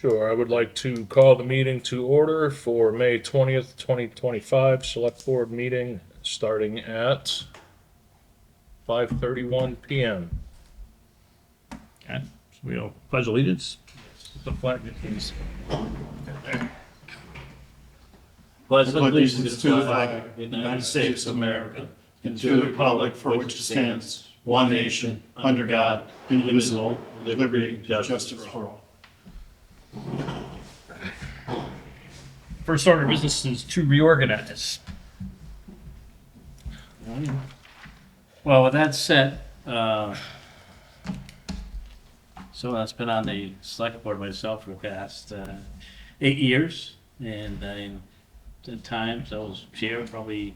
Sure, I would like to call the meeting to order for May 20th, 2025, Select Board meeting starting at 5:31 PM. Okay, so we'll pledge allegiance. The flag, please. Pledge allegiance to the flag of the United States of America and to the republic for which it stands, one nation, under God, indivisible, with liberty and justice for all. First order of business is to reorganize. Well, with that said, so I've been on the select board myself for the past 8 years, and at times I was chair probably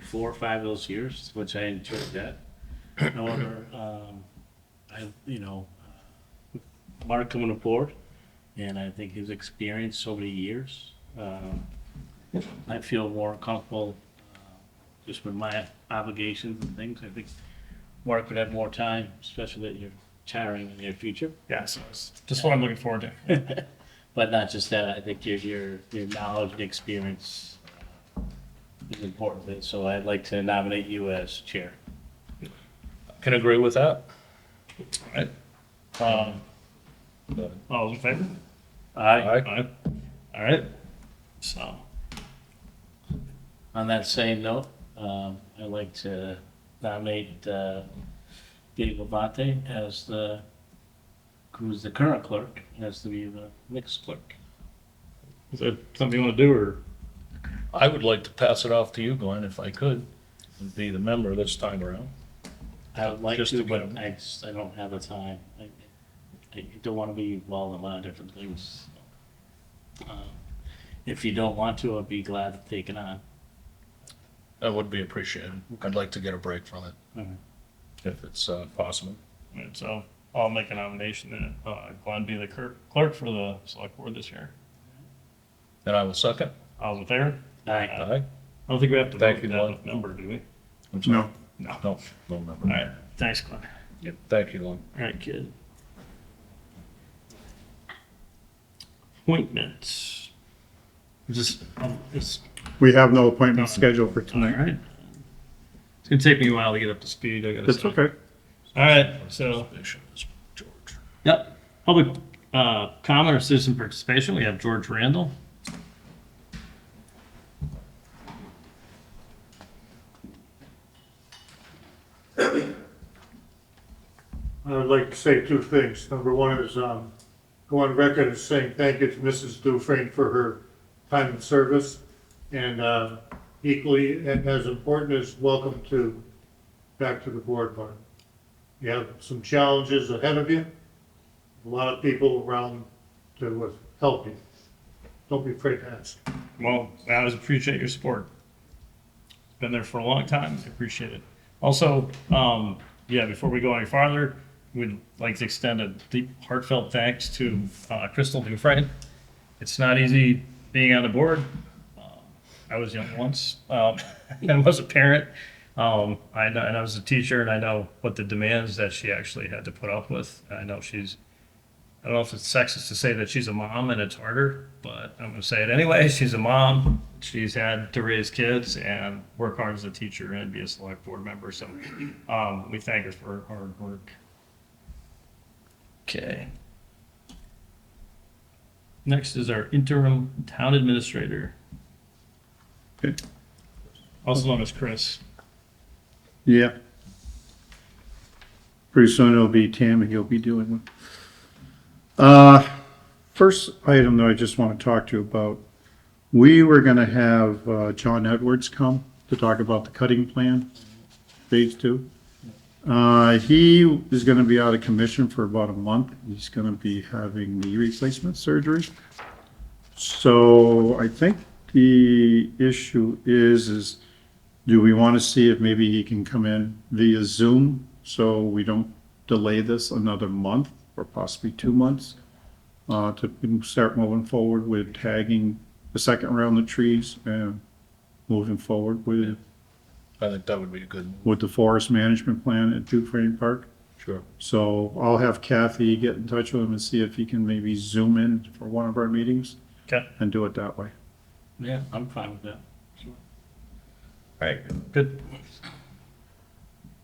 4 or 5 of those years, which I enjoyed that. However, Mark coming aboard, and I think his experience over the years, I feel more comfortable just with my obligations and things. I think Mark would have more time, especially that you're retiring in the near future. Yeah, so it's just what I'm looking forward to. But not just that, I think your knowledge and experience is important. So I'd like to nominate you as chair. Can agree with that. All right. All those in favor? Aye. Aye. All right. So, On that same note, I'd like to nominate Dave Levante as who's the current clerk, as to be the next clerk. is that something you want to do, or? I would like to pass it off to you, Glenn, if I could, and be the member this time around. I would like Just to, to but get I don't have the time. I don't want to be involved in a lot of different things. If you don't want to, I'd be glad to take it on. That would be appreciated. I'd like to get a break from it, Mhm. if it's possible. All right, so I'll make a nomination that Glenn be the clerk for the select board this year. And I will second. All those in favor? Aye. Aye. I don't think we have to Thank vote you, that Glenn. number, do we? I'm sorry. No. No, no member. All right, thanks, Glenn. Thank you, Glenn. All right, kid. Appointments. Just, We have no appointment scheduled for all tonight. right. It's gonna take me a while to get up to speed. I gotta That's say. okay. All right, so, George. yep, public comment or citizen participation. We have George Randall. I would like to say 2 things. Number one is, go on record as saying thank you to Mrs. Dufresne for her time and service. And equally, and as important as welcome back to the board, Mark. You have some challenges ahead of you, a lot of people around to help you. Don't be afraid to ask. Well, I always appreciate your support. Been there for a long time. I appreciate it. Also, before we go any farther, we'd like to extend a deep, heartfelt thanks to Crystal Dufresne. It's not easy being on the board. I was young once and was a parent. I know, and I was a teacher, and I know what the demands that she actually had to put up with. I know I don't know if it's sexist to say that she's a mom and it's harder, but I'm going to say it anyway. She's a mom. She's had to raise kids and work hard as a teacher and be a select board member. So we thank her for her hard work. Okay. Next is our interim town administrator, Okay. also known as Chris. Yeah. Pretty soon it'll be Tammy he'll be dealing with. First item that I just want to talk to you about, we were gonna have John Edwards come to talk about the cutting plan, phase 2. He is gonna be out of commission for about a month. He's gonna be having knee replacement surgery. So I think the issue is do we want to see if maybe he can come in via Zoom so we don't delay this another month or possibly 2 months to start moving forward with tagging the second round of trees and moving forward with I think that would be a good. the forest management plan at Dufresne Park? Sure. So I'll have Kathy get in touch with him and see if he can maybe zoom in for one of our meetings Okay, and do it that way. Yeah, I'm fine with that. Right. good.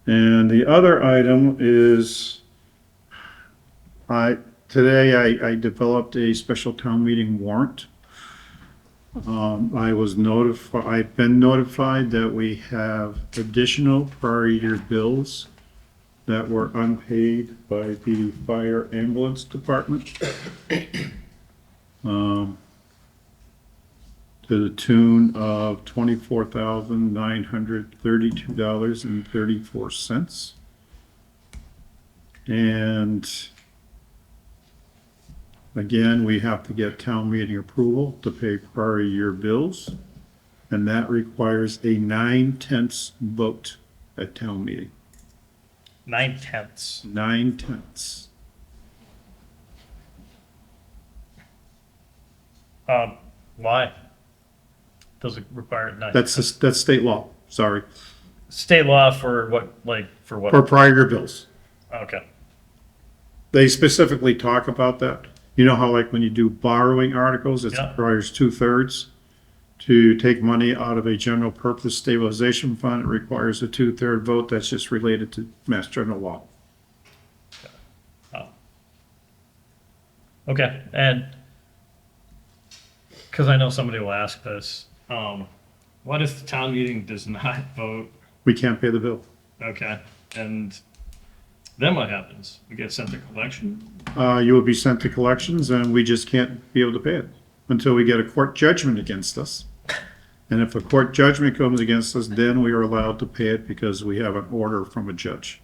And the other item is, today I developed a special town meeting warrant. I've been notified that we have additional prior year bills that were unpaid by the fire ambulance department. To the tune of $24,932.34. And again, we have to get town meeting approval to pay prior year bills. And that requires a 9/10 vote at town meeting. 9/10. 9/10. Why? Does it require 9? That's state law, sorry, State law for what, like, for what? for prior year bills. Okay, They specifically talk about that. You know how like when you do borrowing articles, it Yeah. requires 2/3. To take money out of a general purpose stabilization fund, it requires a 2/3 vote. That's just related to Mass General Law. okay, and, because I know somebody will ask this, what if the town meeting does not vote? We can't pay the bill. Okay, and then what happens? We get sent to collection? You will be sent to collections and we just can't be able to pay it until we get a court judgment against us. And if a court judgment comes against us, then we are allowed to pay it because we have an order from a judge.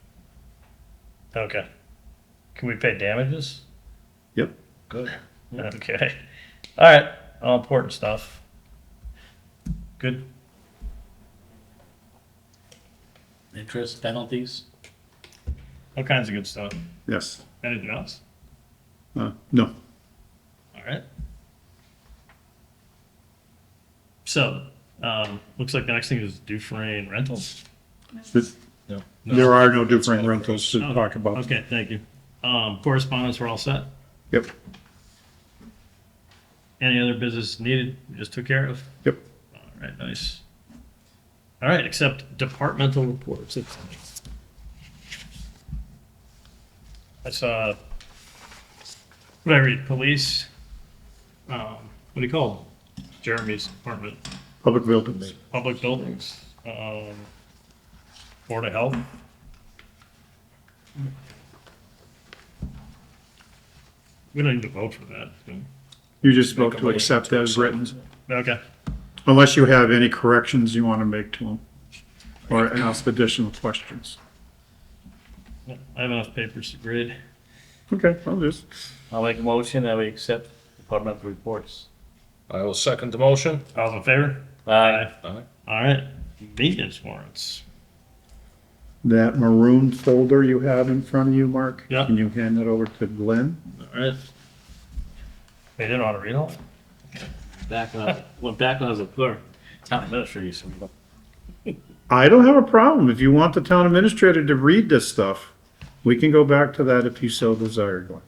Okay. Can we pay damages? Yep. Good. Okay. All right, all important stuff. Good. Interest, penalties? All kinds of good stuff. Yes. Anything else? No. All right. So, looks like the next thing is Dufresne rentals. No. There are no different rentals to Oh, talk about. Okay, thank you. Correspondence, we're all set. Yep. Any other business needed, we just took care of? Yep. All right, nice. All right, accept departmental reports. I saw, what I read, police, what do you call them? Jeremy's department, Public buildings. public buildings, Board of Health. We don't need to vote for that. You just vote to accept as written, Okay, unless you have any corrections you want to make to them or ask additional questions. I have enough papers to grade. Okay, I'll just. I'll make a motion that we accept departmental reports. I will second the motion. All in favor? Aye. Aye. All right, maintenance warrants. That maroon folder you have in front of you, Mark? Yeah. Can you hand that over to Glenn? All right. They didn't want to read all? Back when I was a clerk, town administrator used to. I don't have a problem. If you want the town administrator to read this stuff, we can go back to that if you so desire, Glenn.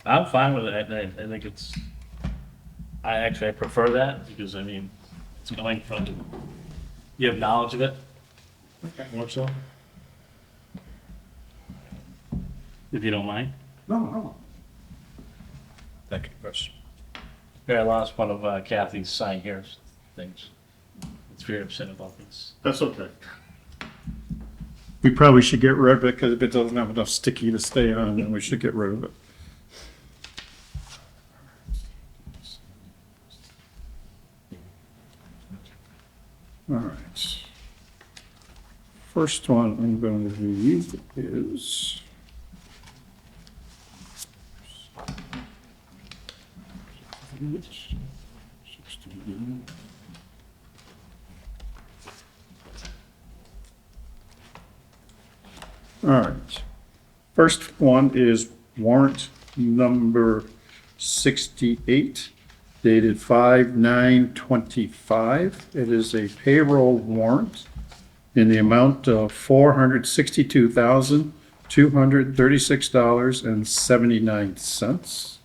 I'm fine with it. I think it's, I prefer that because I mean, it's going from, you have knowledge of it. What's up? If you don't mind. No. Thank you, Chris. Here, I lost one of Kathy's sign here things. It's very upset about this. That's okay. We probably should get rid of it because if it doesn't have enough sticky to stay on, then we should get rid of it. All right. First one I'm going to read is all right. First one is warrant number 68 dated 5/9/25. It is a payroll warrant in the amount of $236.79.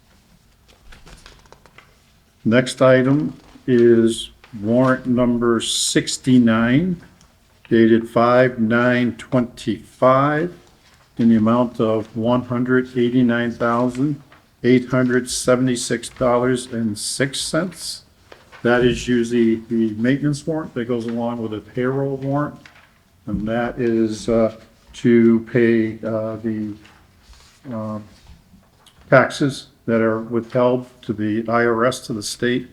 Next item is warrant number 69, dated 5/9/25, in the amount of $189,876.06. That is usually the maintenance warrant that goes along with a payroll warrant. And that is to pay the taxes that are withheld to the IRS, to the state,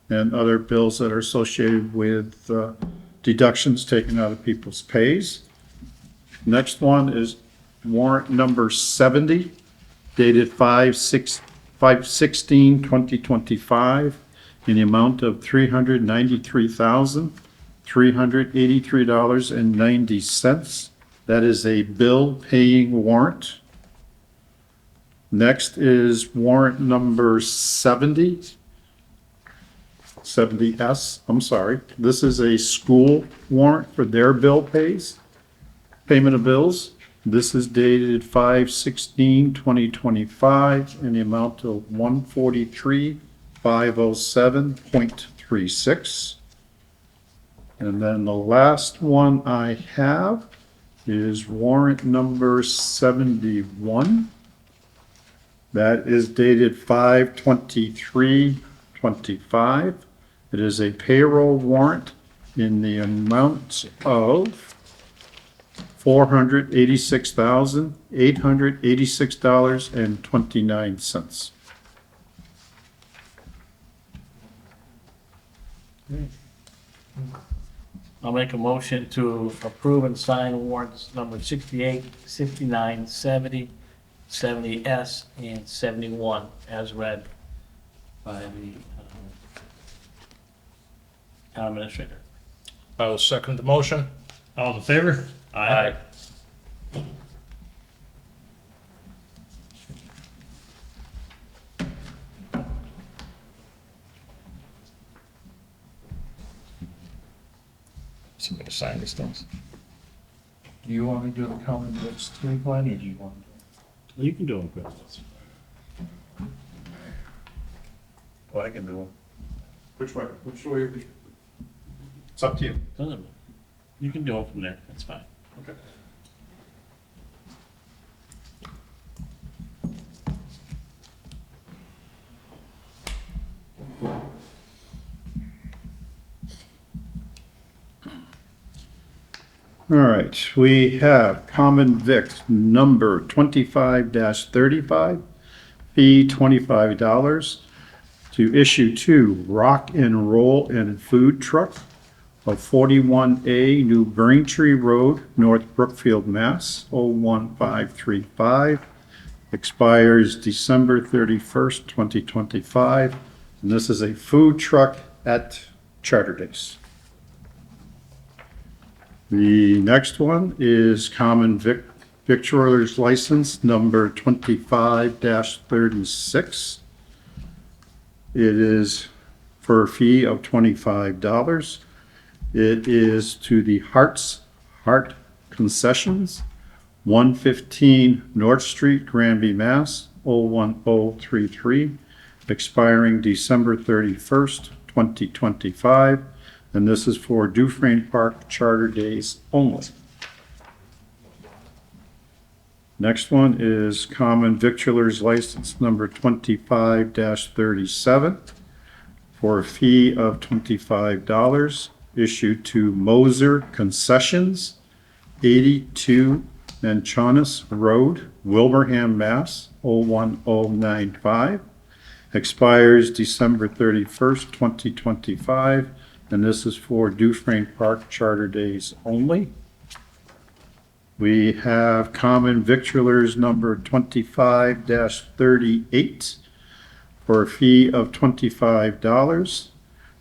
and other bills that are associated with deductions taken out of people's pays. Next one is warrant number 70, dated 5/16/2025, in the amount of $393,383.90. That is a bill paying warrant. Next is warrant number 70S, I'm sorry. This is a school warrant for their payment of bills. This is dated 5/16/2025, in the amount of $143,507.36. And then the last one I have is warrant number 71. That is dated 5/23/25. It is a payroll warrant in the amount of $486,886.29. I'll make a motion to approve and sign warrants number 68, 69, 70, 70S, and 71 as read by the town administrator. I will second the motion. All in favor? Aye. Somebody sign these things. Do you want to do the common bits too, Glenn, or do you want to? You can do them, Chris. Well, I can do them. Which way? Which way? It's up to you. Doesn't, you can do them from there, that's fine. Okay. All right, we have common vic number 25-35, fee $25, to issue to Rock and Roll and Food Truck of 41A New Braintree Road, North Brookfield, Mass. 01535, expires December 31st, 2025, and this is a food truck at Charter Days. The next one is common victualler's license number 25-36. It is for a fee of $25. It is to the Heart Concessions, 115 North Street, Granby, Mass. 01033, expiring December 31st, 2025. And this is for Dufresne Park Charter Days only. Next one is common victualler's license number 25-37 for a fee of $25, issued to Moser Concessions, 82 Manchonis Road, Wilbraham, Mass. 01095, expires December 31st, 2025. And this is for Dufresne Park Charter Days only. We have common victualers number 25-38 for a fee of $25,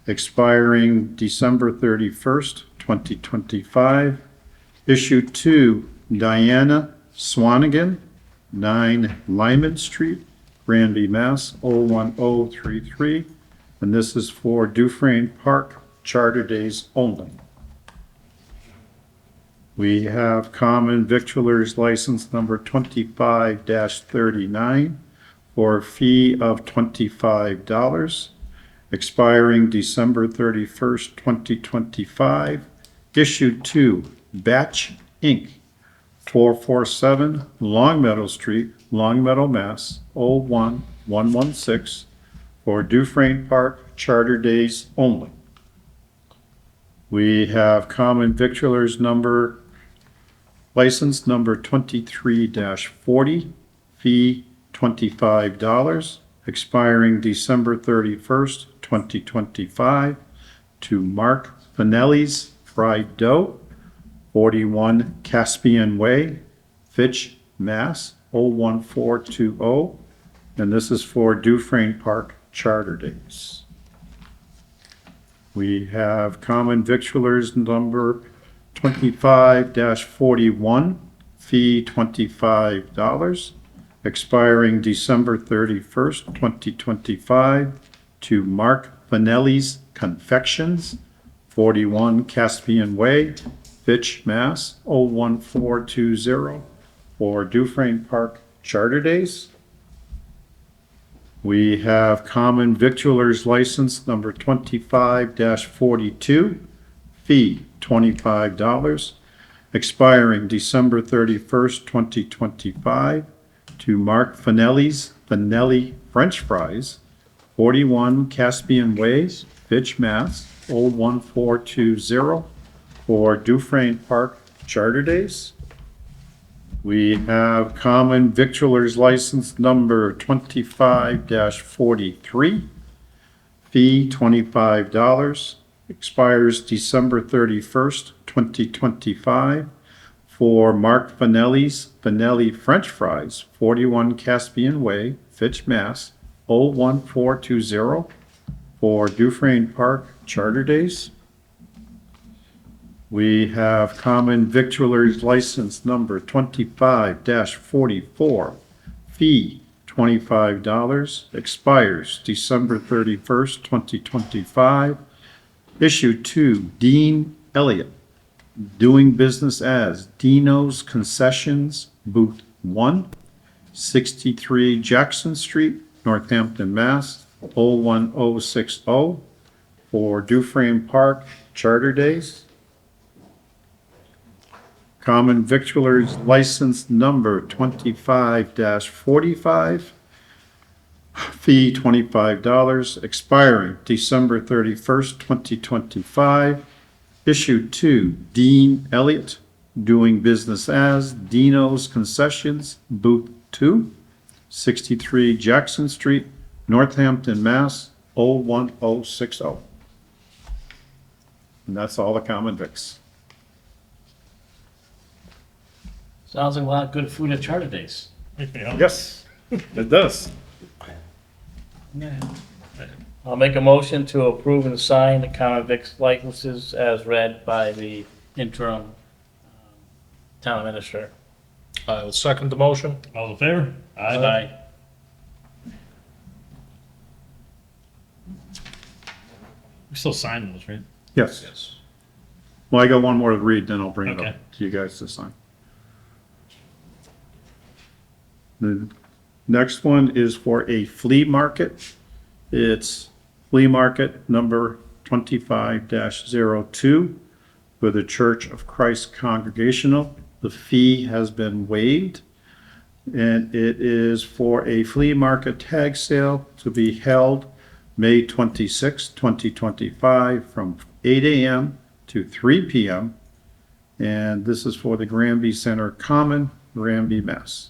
expiring December 31st, 2025. Issued to Diana Swanigan, 9 Lyman Street, Granby, Mass. 01033. And this is for Dufresne Park Charter Days only. We have common victualers license number 25-39 for a fee of $25, expiring December 31st, 2025. Issued to Batch Inc., 447 Long Meadow Street, Long Meadow, Mass. 01116 for Dufresne Park Charter Days only. We have common victualers number, license number 23-40, fee $25, expiring December 31st, 2025, to Mark Finelli's Fried Dough, 41 Caspian Way, Fitch, Mass. 01420, and this is for Dufresne Park Charter Days. We have common victualers number 25-41, fee $25, expiring December 31st, 2025, to Mark Vanelli's Confections, 41 Caspian Way, Fitch, Mass. 01420, for Dufresne Park Charter Days. We have common victualers license number 25-42, fee $25, expiring December 31st, 2025, to Mark Finelli's Finelli French Fries, 41 Caspian Way, Fitch, Mass. 01420, for Dufresne Park Charter Days. We have common victualers license number 25-43, fee $25, expires December 31st, 2025, for Mark Finelli's Finelli French Fries, 41 Caspian Way, Fitch, Mass. 01420, for Dufresne Park Charter Days. We have common victualers license number 25-44, fee $25, expires December 31st, 2025, issued to Dean Elliott, doing business as Dino's Concessions, Booth 1, 63 Jackson Street, Northampton, Mass. 01060, for Dufresne Park Charter Days. Common victualers license number 25-45, fee $25, expiring December 31st, 2025, issued to Dean Elliott, doing business as Dino's Concessions, Booth 2, 63 Jackson Street, Northampton, Mass. 01060. And that's all the common vics. Sounds like a lot of good food at Charter Days. Yes, it does. I'll make a motion to approve and sign the common vic licenses as read by the interim town administrator. I will second the motion. All in favor? Aye. We still sign those, right? Yes. Yes. Well, I got one more to read, then I'll bring it Okay. up to you guys to sign. The next one is for a flea market. It's flea market number 25-02 for the Church of Christ Congregational. The fee has been waived, and it is for a flea market tag sale to be held May 26, 2025, from 8 a.m. to 3 p.m. And this is for the Granby Center Common, Granby, Mass.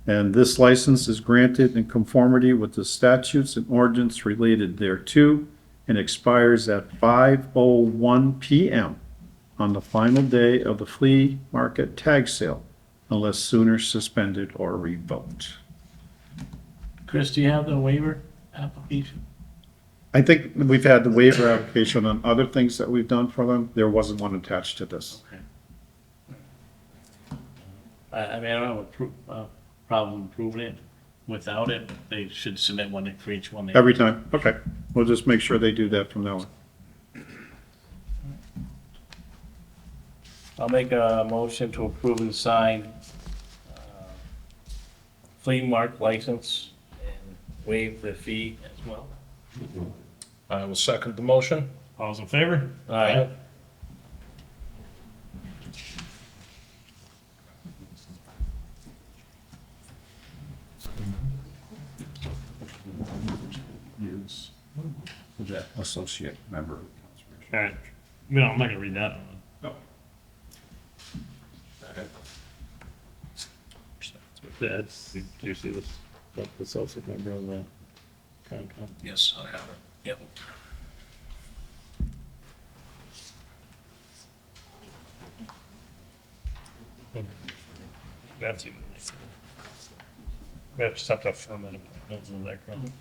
And this license is granted in conformity with the statutes and ordinance related thereto, and expires at 5:01 p.m. on the final day of the flea market tag sale, unless sooner suspended or revoked. Chris, do you have the waiver application? I think we've had the waiver application on other things that we've done for them. There wasn't one attached to this. I mean, I don't have a problem approving it. Without it, they should submit one for each one. Every time? Okay. We'll just make sure they do that from now on. I'll make a motion to approve and sign flea mark license and waive the fee as well. I will second the motion. All's in favor? Aye. Use the associate member. All right. No, I'm not gonna read that one. No. That's, did you see this? The associate member of the Concom. Yes, I have it. Yep. That's even. We have to set up for a minute. That's in the background.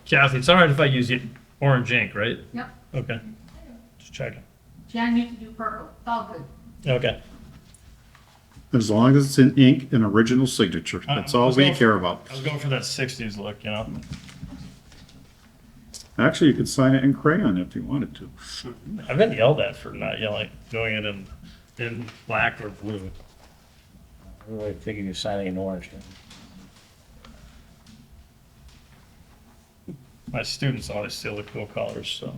Kathy, it's all right if I use orange ink, right? Yep, Okay. Just checking. Jan, you can do purple, it's all good. Okay. As long as it's in ink and original signature, that's all we care about. I was going for that 60s look, you know? Actually, you could sign it in crayon if you wanted to. I've been yelled at for not yelling, doing it in black or blue. I'm really thinking you're signing in orange. My students always steal the cool colors, so.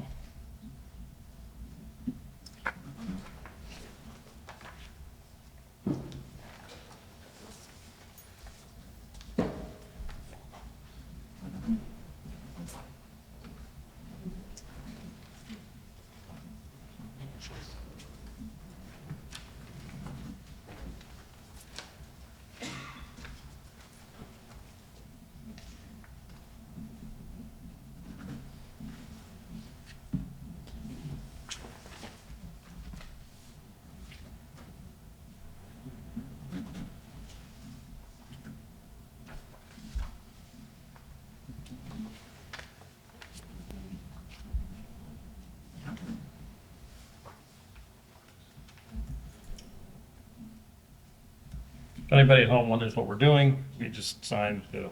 If anybody at home wonders what we're doing, we just signed the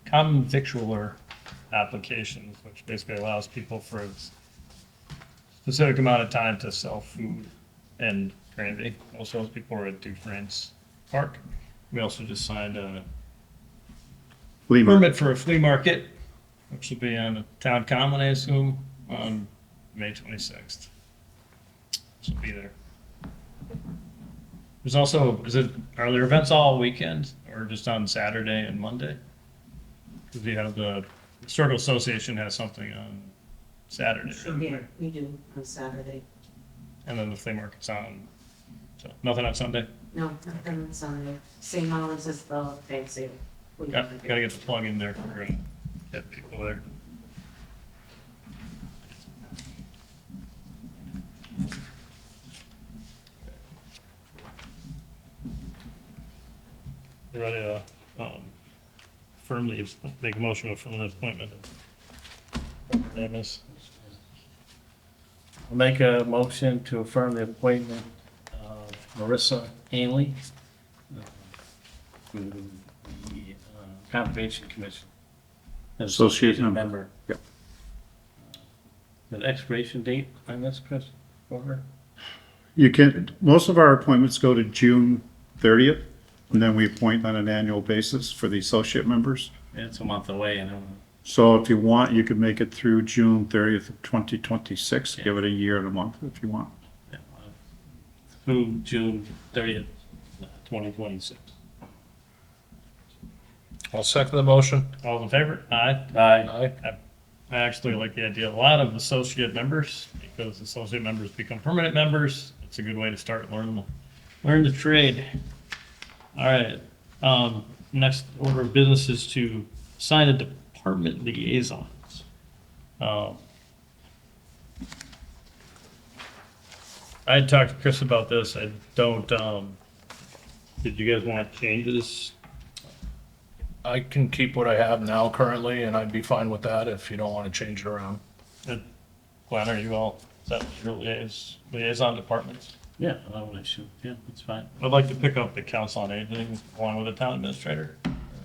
common victualler applications, which basically allows people for a specific amount of time to sell food in Granby. Also, those people are at Dufresne's Park. We also just signed a Flea market. permit for a flea market, which will be on the town common, I assume, on May 26th. So be there. There's also, are there events all weekend or just on Saturday and Monday? Because we have the Historical Association has something on Saturday, right? Yeah, we do on Saturday. And then the flea market's on, so nothing on Sunday? No, nothing on Sunday. Same hours as the fancy. Gotta get the plug in there if we're gonna get people there. You ready to firmly make a motion for an appointment? Whatever her name is. I'll make a motion to affirm the appointment of Marissa Hanley to the Conservation Commission. as Associate member. Yep. The expiration date on this, Chris, for her? You can, most of our appointments go to June 30th, and then we appoint on an annual basis for the associate members. It's a month away, and So if you want, you could make it through June 30th of 2026, give it a year and a month if you want. through June 30th, 2026. I'll second the motion. All in favor? Aye. Aye. Aye. I actually like the idea of a lot of associate members, because associate members become permanent members. It's a good way to start learn the trade. All right, next order of business is to sign a department liaisons. I had talked to Chris about this. I don't, did you guys want changes? I can keep what I have now currently, and I'd be fine with that if you don't want to change it around. Glenn, are you all, is that your liaison departments? Yeah, I would assume, yeah, it's fine. I'd like to pick up the council on aging along with the town administrator.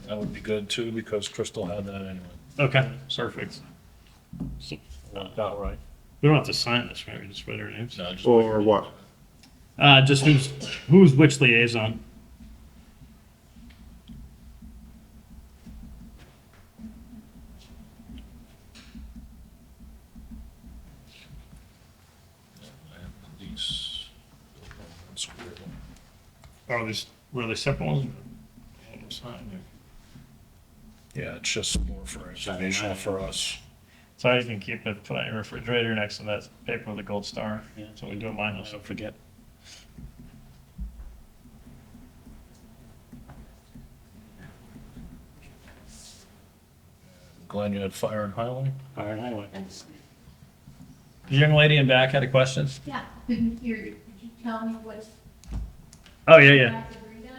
That would be good too, because Crystal had that anyway. Okay, perfect. Worked out right. We don't have to sign this, right? We just write our names. No, just Or what? Just who's which liaison? these. Are these, were they separate ones? Sign there. Yeah, it's just more for informational for us. So you can keep it, put it on your refrigerator next to that paper with the gold star. Yeah. So we do it mine, So forget. Glenn, you had fire and highway? Fire and highway. The young lady in back had a question? Yeah, couldn't hear you. Could you tell me what Oh, yeah, you yeah. guys agreed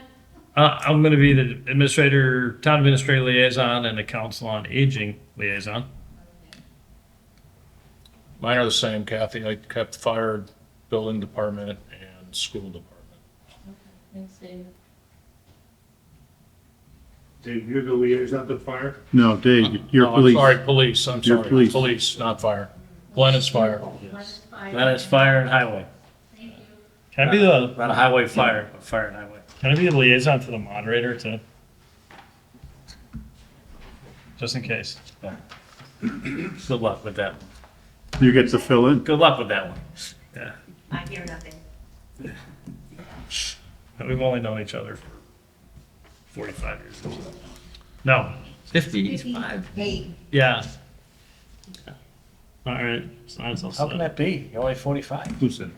on? I'm gonna be the administrator, town administrator liaison and the council on aging liaison. Mine are the same, Kathy. I kept fire, building department, and school department. Thanks, David. Dave, you're the liaison to fire? No, Dave, you're No, I'm police. sorry, police, I'm You're sorry. police. Police, not fire. Glenn is fire. Yes. Fine. That is fire and highway. Thank you. Can I be the, Not a highway fire, but fire and highway. can I be the liaison to the moderator to? Just in case. Good luck with that one. You get to fill in. Good luck with that one. Yeah. I hear nothing. We've only known each other for 45 years or so. No, 55. Hey, Yeah. All right. So that's all How can set. that be? You're only 45. Who said?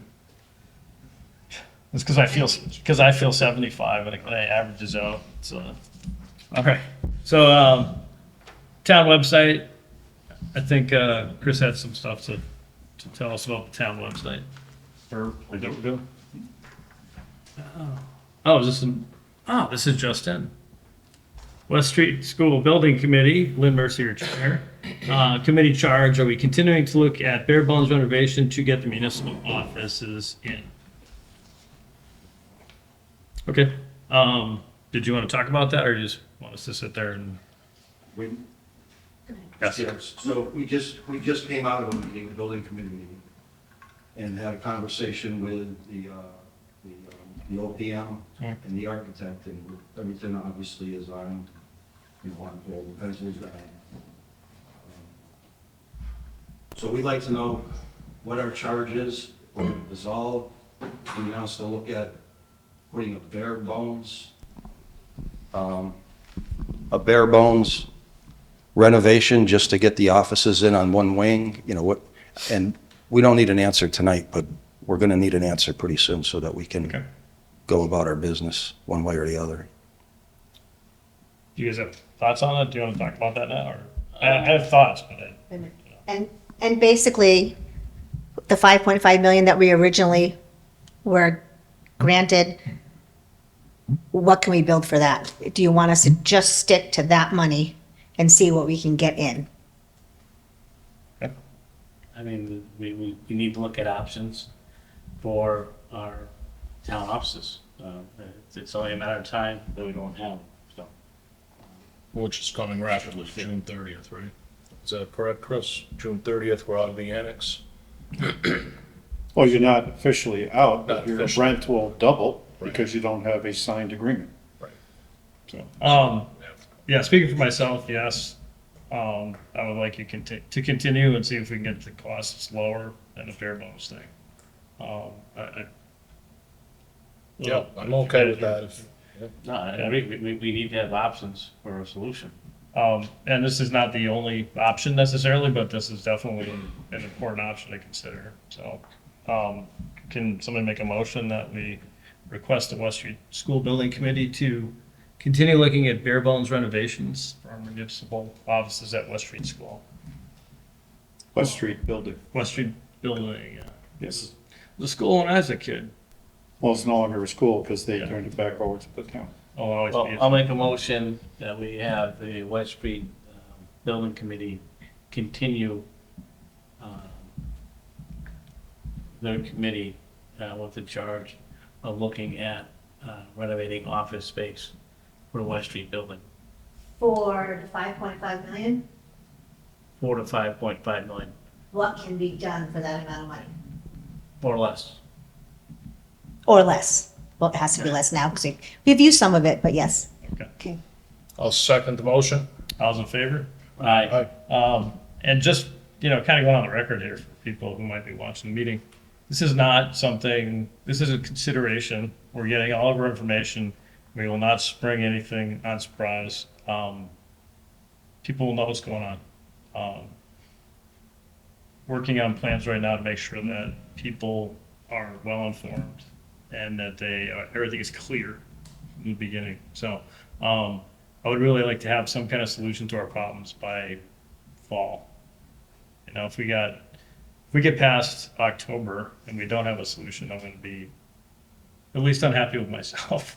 It's because I feel 75 and it averages out. So, all right. So, town website. I think Chris had some stuff to tell us about the town website. Or we don't do. Oh, this is just in. West Street School Building Committee, Lynn Mercer, your chair. Committee charge, are we continuing to look at bare bones renovation to get the municipal offices in? Okay, did you want to talk about that, or you just want us to sit there and? We, Yes. yes, so we just came out of a meeting, the building committee meeting, and had a conversation with the OPM and the architect, and everything obviously is on, on hold, pencils down. So we'd like to know what our charge is, or dissolve, we now still look at putting a bare bones renovation just to get the offices in on one wing, what, and we don't need an answer tonight, but we're gonna need an answer pretty soon so that we Okay. can go about our business one way or the other. Do you guys have thoughts on it? Do you want to talk about that now, or? I have thoughts, but And basically, the 5.5 million that we originally were granted, what can we build for that? Do you want us to just stick to that money and see what we can get in? I mean, we need to look at options for our town offices. It's only a matter of time that we don't have them, so. Which is coming rapidly, June 30th, right? Is that correct, Chris? June 30th, we're out of the annex? Well, you're not officially out, Not but your officially. rent will double Right. because you don't have a signed agreement. So, yeah, speaking for myself, yes. I would like you to continue and see if we can get the costs lower than the bare bones thing. Yeah, I'm okay with that. No, I agree. We need to have options for a solution. And this is not the only option necessarily, but this is definitely an important option to consider. So, can somebody make a motion that we request the West Street School Building Committee to continue looking at bare bones renovations for our municipal offices at West Street School? West Street building. West Street Building, Yes. the school when I was a kid. Well, it's no longer a school because they Yeah. turned it back over to the town. I'll always be. Well, I'll make a motion that we have the West Street Building Committee continue their committee with the charge of looking at renovating office space for the West Street building, For the 5.5 million, 4 to 5.5 million, what can be done for that amount of money? or less. Or less. Well, it has to be less now because we've used some of it, but yes. Okay. Okay. I'll second the motion. All's in favor? Aye. And just, kind of going on the record here for people who might be watching the meeting, this is not something, this is a consideration. We're getting all of our information. We will not spring anything on surprise. People will know what's going on. Working on plans right now to make sure that people are well informed and that everything is clear from the beginning. So, I would really like to have some kind of solution to our problems by fall. If we get past October and we don't have a solution, I'm going to be at least unhappy with myself.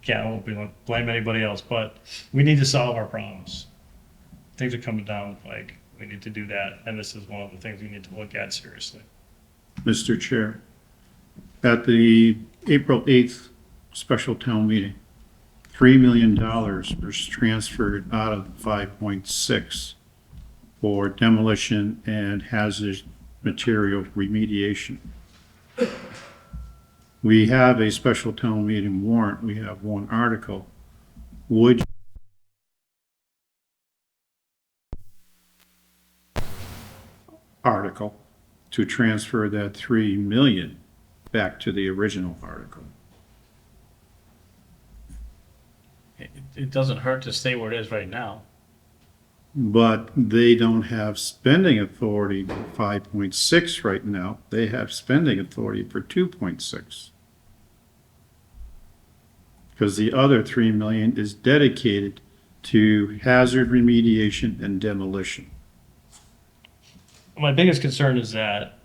I won't blame anybody else, but we need to solve our problems. Things are coming down the pike. We need to do that, and this is one of the things we need to look at seriously. Mr. Chair, at the April 8th special town meeting, $3 million was transferred out of the 5.6 for demolition and hazard material remediation. We have a special town meeting warrant. We have one article. Would article to transfer that 3 million back to the original article? It doesn't hurt to stay where it is right now. But they don't have spending authority for 5.6 right now. They have spending authority for 2.6. Because the other 3 million is dedicated to hazard remediation and demolition. My biggest concern is that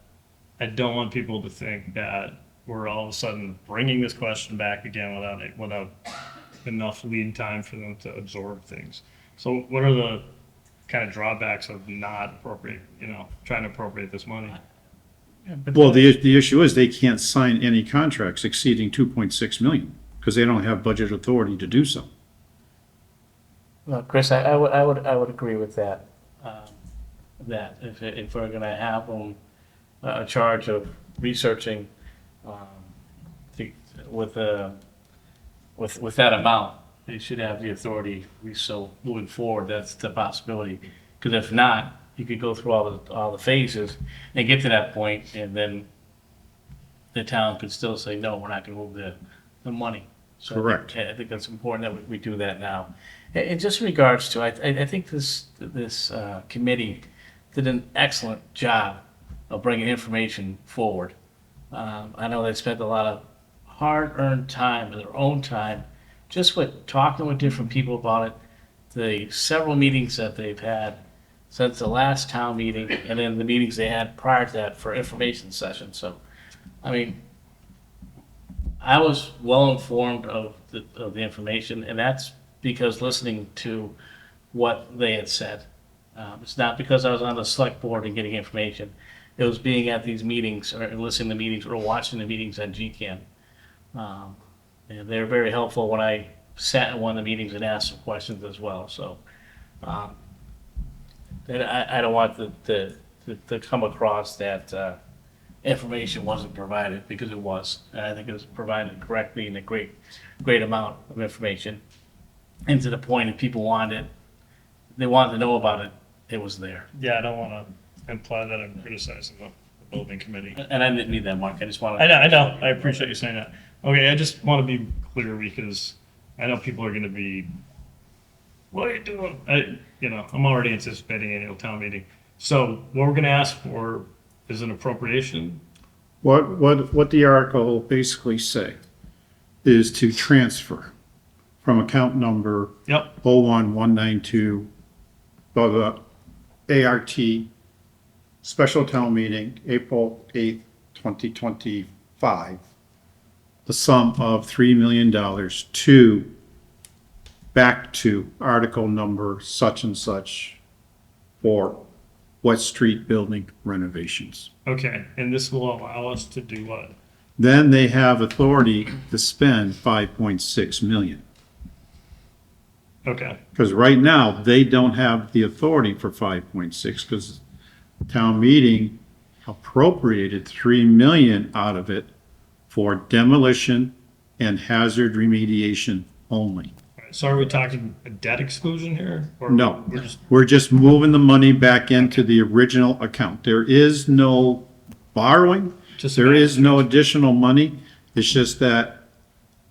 I don't want people to think that we're all of a sudden bringing this question back again without enough lead time for them to absorb things. So what are the kind of drawbacks of not trying to appropriate this money? Well, the issue is they can't sign any contracts exceeding 2.6 million because they don't have budget authority to do so. Well, Chris, I would agree with that. That if we're gonna have them a charge of researching with that amount, they should have the authority. So moving forward, that's the possibility. Because if not, you could go through all the phases and get to that point, and then the town could still say, no, we're not gonna move the money. So Correct. I think that's important that we do that now. And just in regards to, I think this committee did an excellent job of bringing information forward. I know they spent a lot of hard-earned time, their own time, just with talking with different people about it, the several meetings that they've had since the last town meeting, and then the meetings they had prior to that for information sessions. So, I mean, I was well informed of the information, and that's because listening to what they had said. It's not because I was on the select board and getting information. It was being at these meetings or listening to meetings or watching the meetings on GCAN. And they're very helpful when I sat in one of the meetings and asked some questions as well. So and I don't want to come across that information wasn't provided, because it was. And I think it was provided correctly in a great amount of information. And to the point that people wanted to know about it, it was there. Yeah, I don't want to imply that I'm criticizing the building committee. And I didn't mean that, Mark. I just wanted. I know. I appreciate you saying that. Okay, I just want to be clear because I know people are going to be, what are you doing? I'm already anticipating annual town meeting. So what we're going to ask for is an appropriation. What the article will basically say is to transfer from account number Yep. 01192, the ART special town meeting, April 8th, 2025, the sum of $3 million to back to article number such and such for West Street building renovations. Okay, and this will allow us to do what? Then they have authority to spend 5.6 million. Okay, Because right now, they don't have the authority for 5.6 because town meeting appropriated 3 million out of it for demolition and hazard remediation only. all right, so are we talking a debt exclusion here? Or No, We're just, we're just moving the money back into the original account. There is no borrowing. Just There is about- no additional money. It's just that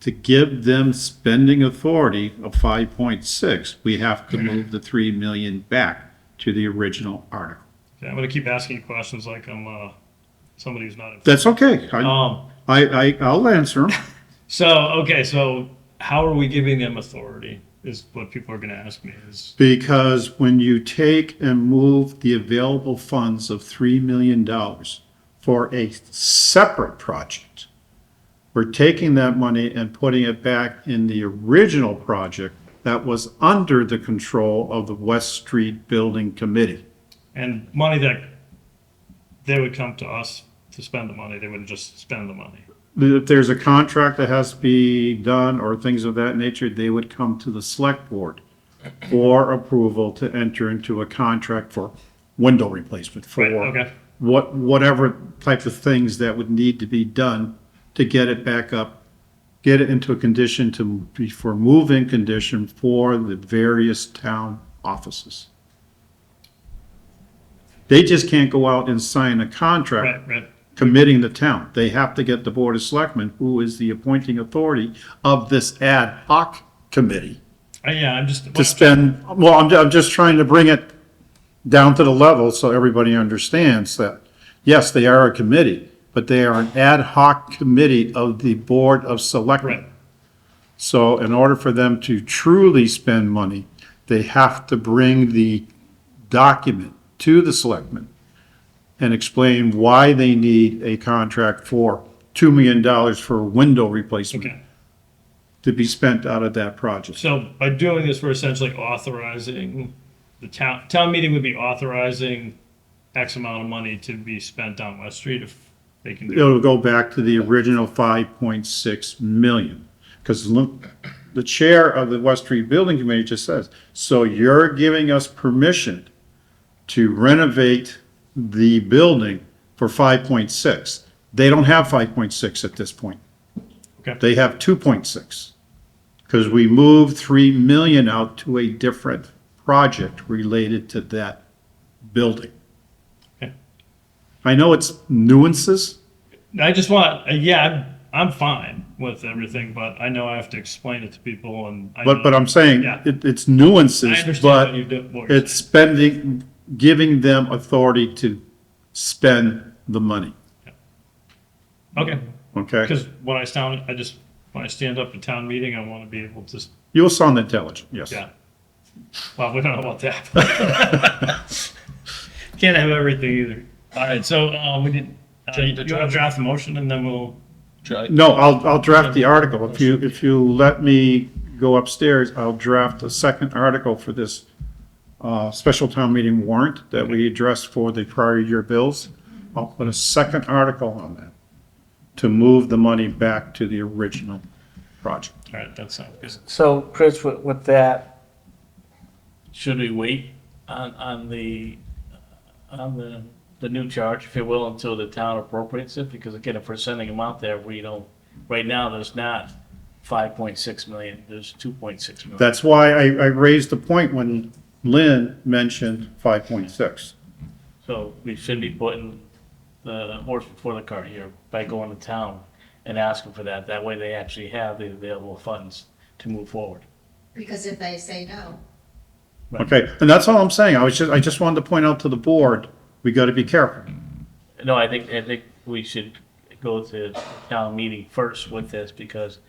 to give them spending authority of 5.6, we have to move the 3 million back to the original article. okay, I'm gonna keep asking you questions like I'm, somebody who's not. That's okay. I'll answer them. So how are we giving them authority is what people are gonna ask me is, Because when you take and move the available funds of $3 million for a separate project, we're taking that money and putting it back in the original project that was under the control of the West Street Building Committee. and money that they would come to us to spend the money, they wouldn't just spend the money. If there's a contract that has to be done or things of that nature, they would come to the select board for approval to enter into a contract for window replacement, Right, for okay, whatever type of things that would need to be done to get it back up, get it into a condition to be for move-in condition for the various town offices. They just can't go out and sign a contract right. committing the town. They have to get the Board of Selectmen, who is the appointing authority of this ad hoc committee, Yeah, I'm just. to spend, well, I'm just trying to bring it down to the level so everybody understands that, yes, they are a committee, but they are an ad hoc committee of the Board of Selectmen. Right, So in order for them to truly spend money, they have to bring the document to the selectmen and explain why they need a contract for $2 million for window replacement okay. to be spent out of that project. So by doing this, we're essentially authorizing, the town meeting would be authorizing X amount of money to be spent on West Street if they can do it. It'll go back to the original 5.6 million. Because the chair of the West Street Building Committee just says, so you're giving us permission to renovate the building for 5.6. They don't have 5.6 at this point. Okay. They have 2.6. Because we moved 3 million out to a different project related to that building. Okay. I know it's nuances. I just want, I'm fine with everything, but I know I have to explain it to people and. I know- But I'm saying, Yeah. it's I nuances, understand but what you do, what you're it's saying. spending, giving them authority to spend the money, Okay, okay? because when I stand up at town meeting, I want to be able to, You'll sound intelligent, yes. yeah. Well, we don't know about that. Can't have everything either. All right, so, we did, you want to draft a motion and then we'll, No, I'll draft the article. If you let me go upstairs, I'll draft a second article for this special town meeting warrant that we addressed for the prior year bills. I'll put a second article on that to move the money back to the original project. all right, that sounds good. So, Chris, with that, should we wait on the new charge, if you will, until the town appropriates it? Because again, if we're sending them out there, we don't, right now, there's not 5.6 million, there's 2.6 million. That's why I raised the point when Lynn mentioned 5.6. So we should be putting the horse before the cart here by going to town and asking for that. That way they actually have the available funds to move forward. Because if they say no. Okay, and that's all I'm saying. I just wanted to point out to the board, we gotta be careful. No, I think we should go to town meeting first with this because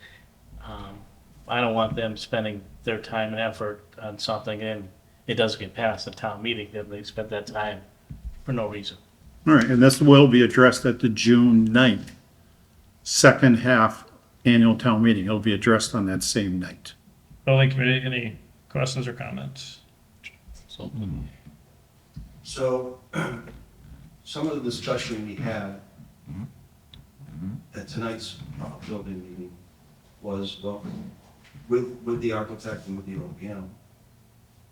I don't want them spending their time and effort on something and it doesn't get past the town meeting, then they spent that time for no reason. All right, and this will be addressed at the June 9th, second half annual town meeting. It'll be addressed on that same night. Building committee, any questions or comments? So, So, some of the discussion we had at tonight's building meeting was, well, with the architect and with the OPM,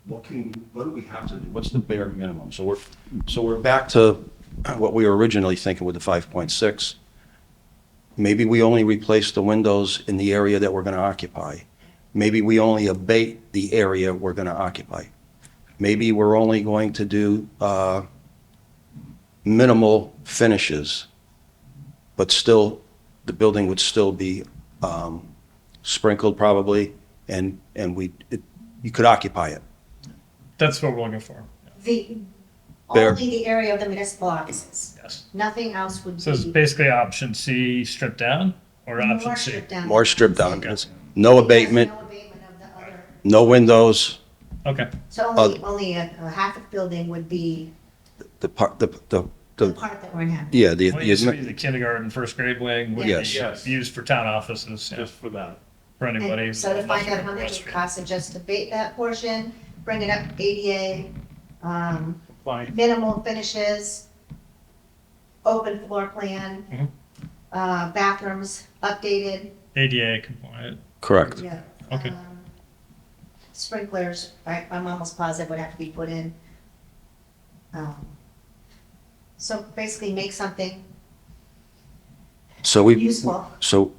what do we have to do? What's the bare minimum? So we're back to what we were originally thinking with the 5.6. Maybe we only replace the windows in the area that we're going to occupy. Maybe we only abate the area we're going to occupy. Maybe we're only going to do minimal finishes, but still, the building would still be sprinkled probably, and you could occupy it. That's what we're looking for. The, There. only the area of the municipal offices. Yes. Nothing else would So it's be basically option C, strip down, or option more C? stripped down. More stripped down. Okay. No Yes, abatement, No abatement of the other. no windows. Okay, So only a half of the building would be The part, the the part that we're in. yeah, the, well, it used to be the kindergarten, first grade wing would Yes. be used for town offices, yeah, just for that. for anybody. And so to find out how much it would cost to just abate that portion, bring it up ADA, Fine. minimal finishes, open floor plan, bathrooms updated. ADA compliant, correct. Yeah. Okay. Sprinklers, I'm almost positive would have to be put in. So basically make something So we, useful. so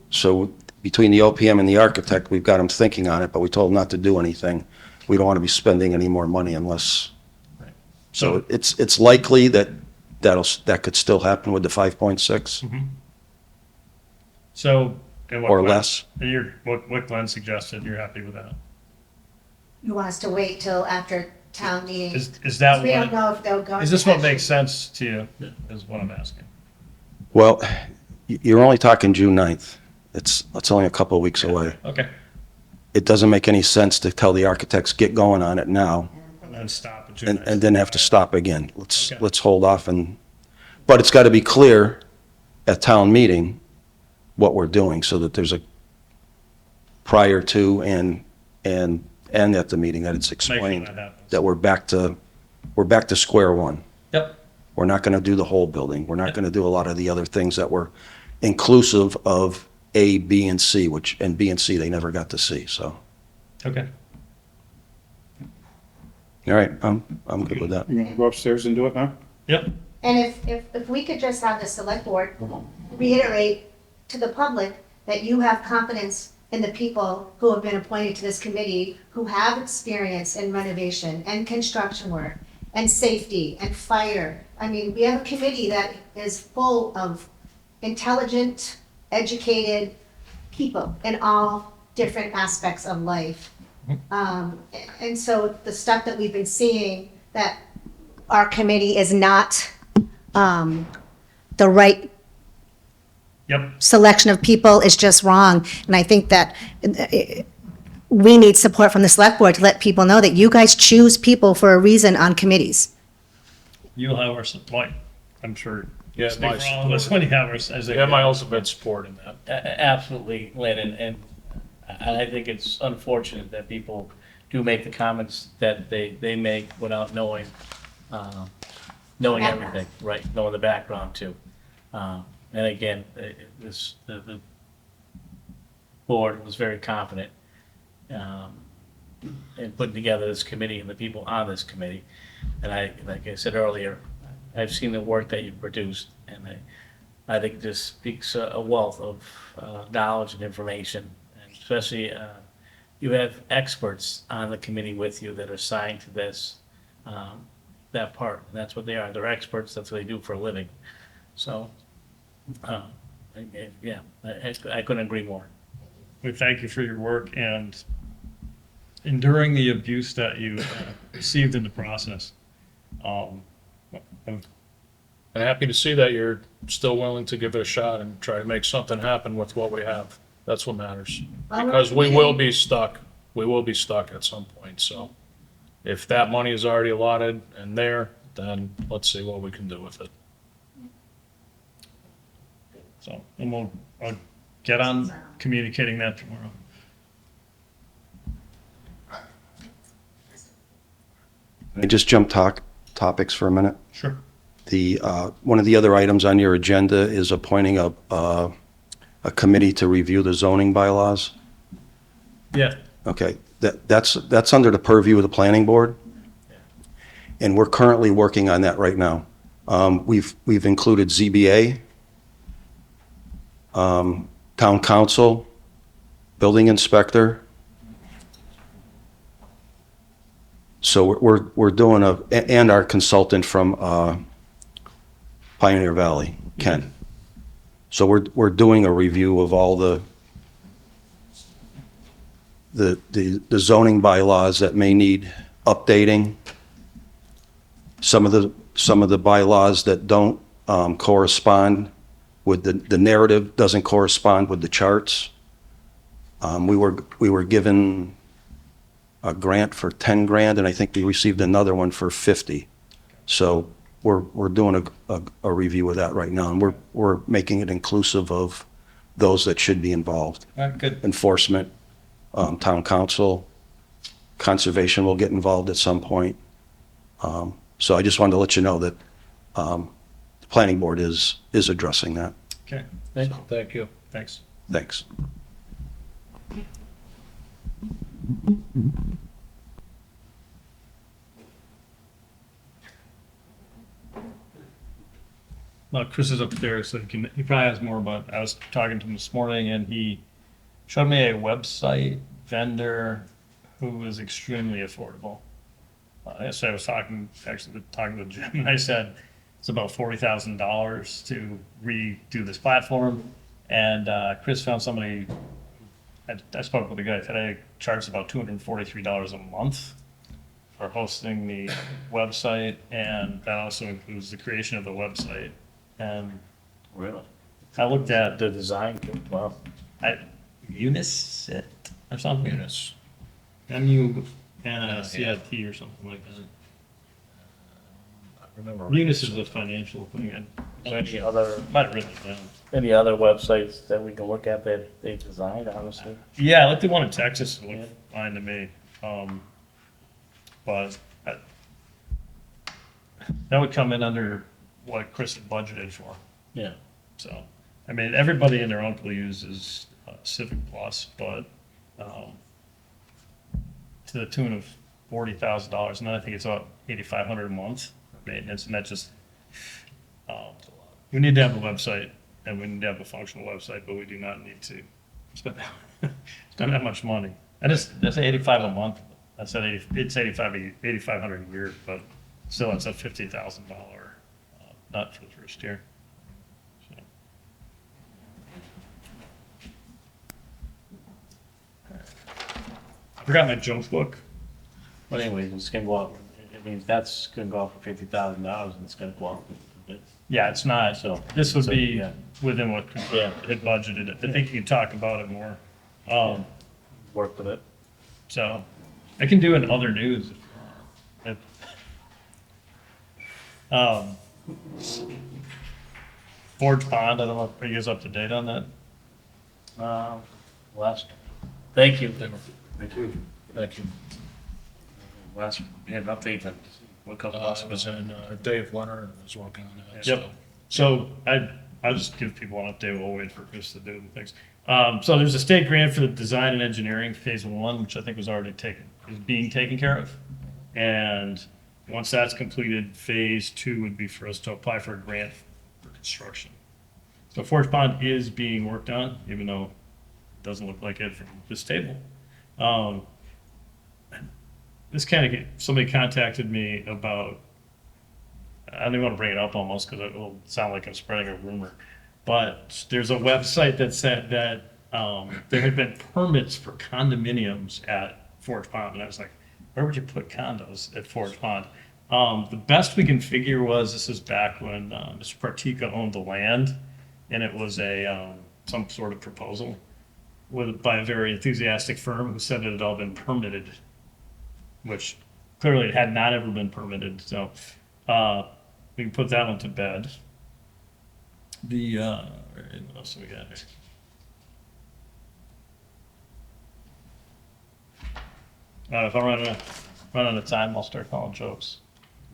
between the OPM and the architect, we've got them thinking on it, but we told them not to do anything. We don't want to be spending any more money unless, so so, it's likely that that could still happen with the 5.6 so. and what or Glenn- less. and what Glenn suggested, you're happy with that? You want us to wait till after town meeting? Is that We don't what, know if they'll go. is this what makes sense to you, is what I'm asking? Well, you're only talking June 9th. It's only a couple of weeks away. Okay, It doesn't make any sense to tell the architects, get going on it now, and then stop at June and 9th. then have to stop again. Okay. Let's hold off but it's got to be clear at town meeting what we're doing so that there's a prior to and at the meeting that it's Make sure explained that happens. that we're back to square one. Yep, We're not going to do the whole building. We're not going to do a lot of the other things that were inclusive of A, B, and C, and B and C they never got to see, so. okay. All right, I'm good with that. You want to go upstairs and do it now? Yep, And if we could just have the select board reiterate to the public that you have confidence in the people who have been appointed to this committee, who have experience in renovation and construction work and safety and fire. I mean, we have a committee that is full of intelligent, educated people in all different aspects of life. And so the stuff that we've been seeing, that our committee is not the right yep, selection of people is just wrong. And I think that we need support from the select board to let people know that you guys choose people for a reason on committees. you'll have our support, I'm sure. Yeah, Speak my for all of us support. when you have our, as a. Yeah, my ultimate support in that. Absolutely, Lynn, and I think it's unfortunate that people do make the comments that they make without knowing everything, right, knowing the background too. And again, the board was very confident in putting together this committee and the people on this committee. And like I said earlier, I've seen the work that you've produced, and I think this speaks a wealth of knowledge and information, and especially you have experts on the committee with you that are assigned to this, that part, and that's what they are. They're experts. That's what they do for a living. So, yeah, I couldn't agree more. We thank you for your work and enduring the abuse that you received in the process. And happy to see that you're still willing to give it a shot and try to make something happen with what we have. That's what matters. Because we will be stuck. We will be stuck at some point, so if that money is already allotted and there, then let's see what we can do with it. So, and I'll get on communicating that tomorrow. I just jump topics for a minute. Sure. The, one of the other items on your agenda is appointing a committee to review the zoning bylaws. Yeah. Okay, that's under the purview of the planning board. And we're currently working on that right now. We've included ZBA, town council, building inspector. So we're doing and our consultant from Pioneer Valley, Ken. So we're doing a review of all the zoning bylaws that may need updating. Some of the bylaws that don't correspond with the narrative, doesn't correspond with the charts. We were given a grant for 10 grand, and I think we received another one for 50. So we're doing a review of that right now, and we're making it inclusive of those that should be involved. All right, good. Enforcement, town council, conservation will get involved at some point. So I just wanted to let you know that the planning board is addressing that. Okay, Thank you. thanks. Thanks. Well, Chris is upstairs, so he probably has more, but I was talking to him this morning and he showed me a website vendor who was extremely affordable. So I was talking to Jim, and I said, it's about $40,000 to redo this platform. And Chris found somebody, I spoke with a guy today, charged about $243 a month for hosting the website, and that also includes the creation of the website. And Really? I looked at The design, well, Unisit or something. Munis. MUNICIT or something like that. I remember. Munis is a financial thing. any other, Might have written it down. any other websites that we can look at that they designed, honestly? Yeah, like the one in Texas looked fine to me. But that would come in under what Chris had budgeted for. Yeah. So, I mean, everybody in their uncle uses Civic Plus, but to the tune of $40,000, and then I think it's about $8,500 a month for maintenance, and that just we need to have a website, and we need to have a functional website, but we do not need to spend that much money. That's $85 a month. I said it's $8,500 a year, but still, it's a $50,000 nut for the first year. So. I forgot my junk book. But anyways, it's gonna go up, I mean, if that's gonna go up for $50,000, it's gonna go up a bit. Yeah, it's not. So This would so, be yeah. within what Chris Yeah. had budgeted. I think you can talk about it more. Work with it. So I can do in other news. If, Forge Pond, I don't know, are you guys up to date on that? Last, thank you. Thank you. Thank you. Last, we had an update on what couple It months was ago. in, Dave Leonard was working on that. Yep. so- So I'll just give people an update. We'll wait for Chris to do the things. So there's a state grant for the design and engineering phase 1, which I think was already is being taken care of. And once that's completed, phase 2 would be for us to apply for a grant for construction. So Forge Pond is being worked on, even though it doesn't look like it from this table. Somebody contacted me about, I don't even want to bring it up almost because it will sound like I'm spreading a rumor. But there's a website that said that there had been permits for condominiums at Forge Pond. And I was like, where would you put condos at Forge Pond? The best we can figure was, this is back when Mr. Partika owned the land, and it was some sort of proposal by a very enthusiastic firm who said it had all been permitted, which clearly it had not ever been permitted. So we can put that one to bed. What else do we got here? If I run run out of time, I'll start calling jokes.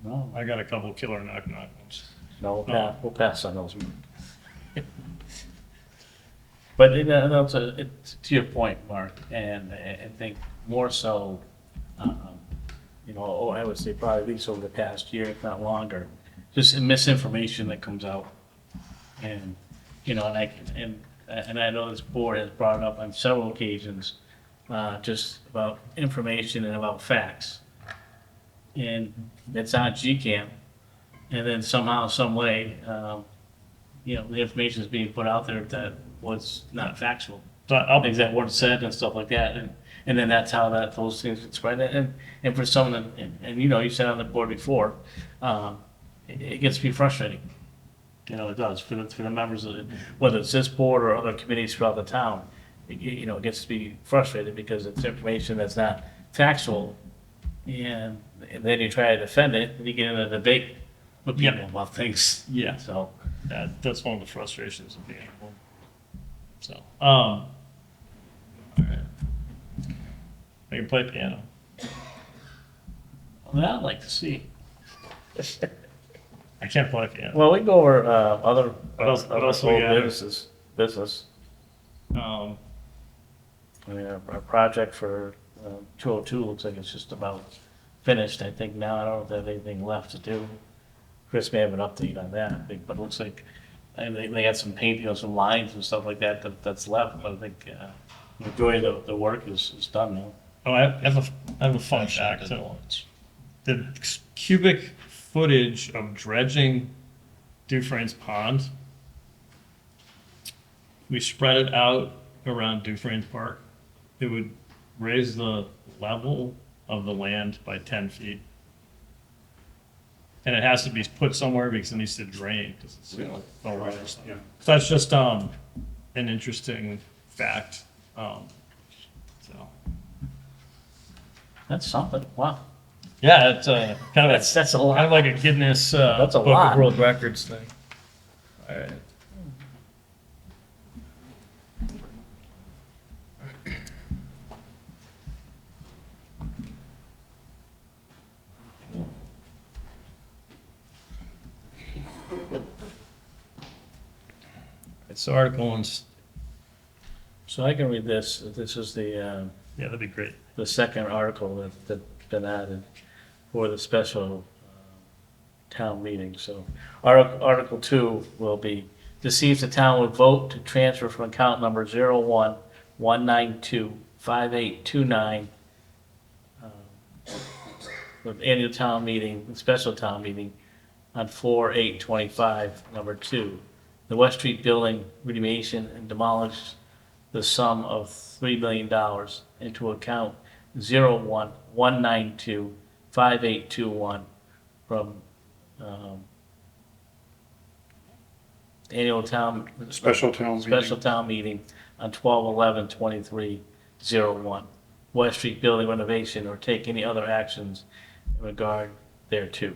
No, I got a couple killer knock-knock ones. no, we'll pass on those. But no, to your point, Mark, and I think more so, I would say probably at least over the past year, if not longer, just misinformation that comes out. And, and I know this board has brought it up on several occasions, just about information and about facts. And it's on GCAM, and then somehow, some way, the information is being put out there that was not factual. So I'll, Things that weren't said and stuff like that, and then that's how those things get spread. And for some of them, and you said on the board before, it gets to be frustrating. It does for the members of it, whether it's this board or other committees throughout the town. It gets to be frustrated because it's information that's not factual, and then you try to defend it, and you get in a debate with people about things. yeah, So, that's one of the frustrations of being a board. So, all right. I can play piano. well, I'd like to see. I can't play piano. Well, we go over other What else we old got? business. Um, I mean, our project for 202 looks like it's just about finished. I think now I don't know if they have anything left to do. Chris may have an update on that, but it looks like they got some paint, some lines and stuff like that's left. But I think the majority of the work is done now. oh, I have a fun fact. The cubic footage of dredging Dufresne's Pond, we spread it out around Dufresne's Park, it would raise the level of the land by 10 feet. And it has to be put somewhere because it needs to drain, because it's, the water stuff. So that's just, an interesting fact, so. That's something. Wow, Yeah, it's kind of that's a kind of lot. like a Guinness That's a Book lot. of World Records thing. All right. It's the article and So I can read this. This is the yeah, that'd be great. the second article that's been added for the special town meeting. So Article 2 will be to see if the town would vote to transfer from account number 011925829 with annual town meeting, special town meeting on 4/8/25, number 2. The West Street building remediation and demolish the sum of $3 million into account 011925821 from annual town. Special town meeting. Special town meeting on 12/11/23/01. West Street building renovation or take any other actions in regard thereto.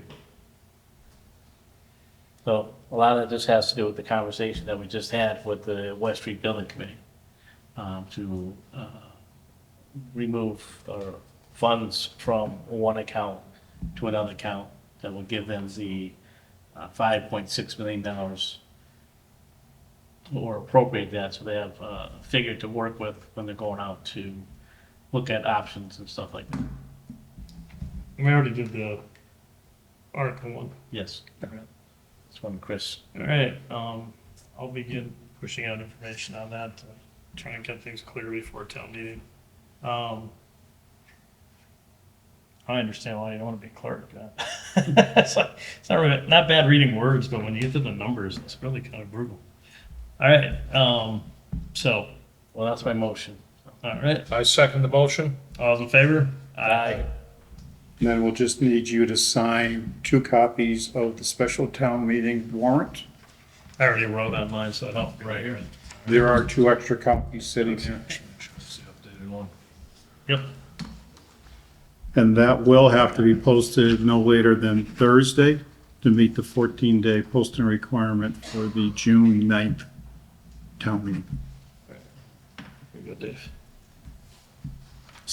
So a lot of this has to do with the conversation that we just had with the West Street Building Committee to remove funds from one account to another account that will give them the $5.6 million or appropriate that so they have a figure to work with when they're going out to look at options and stuff like that. We already did the article one. Yes. That's one, Chris. All right, I'll begin pushing out information on that to try and get things clear before town meeting. I understand why you don't want to be clerk. It's not bad reading words, but when you get to the numbers, it's really kind of brutal. All right, so, Well, that's my motion. all right, I second the motion. all's in favor? Aye. And then we'll just need you to sign 2 copies of the special town meeting warrant. I already wrote on mine, so I don't, right here. There are 2 extra copies sitting here. That's the updated one. Yep, And that will have to be posted no later than Thursday to meet the 14-day posting requirement for the June 9th town meeting. very good, Dave.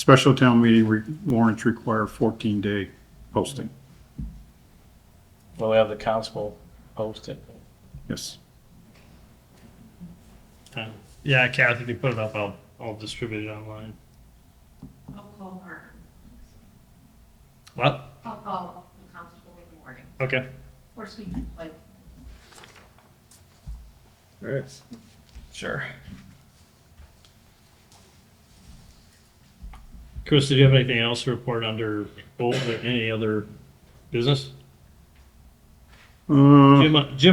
special town meeting warrants require 14-day posting. Well, we have the council post it. Yes. Yeah, Kathy, if you put it up, I'll distribute it online. I'll call her. What? I'll call the constable in the morning. Okay. Or speak to like. Sure. Chris, did you have anything else to report under old or any other business? Jim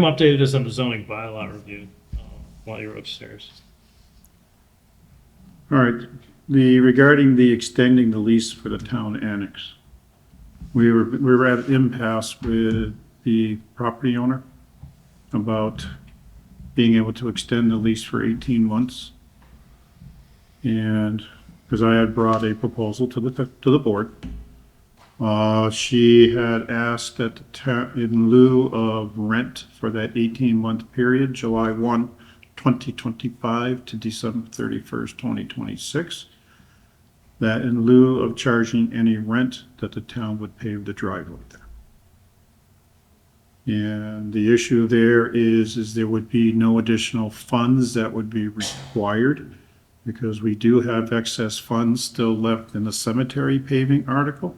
updated us on the zoning bylaw review while you were upstairs. All right, regarding the extending the lease for the town annex. We were at impasse with the property owner about being able to extend the lease for 18 months. And, because I had brought a proposal to the board. She had asked that the town, in lieu of rent for that 18-month period, July 1, 2025 to December 31st, 2026, that in lieu of charging any rent, that the town would pave the driveway there. And the issue there is there would be no additional funds that would be required, because we do have excess funds still left in the cemetery paving article.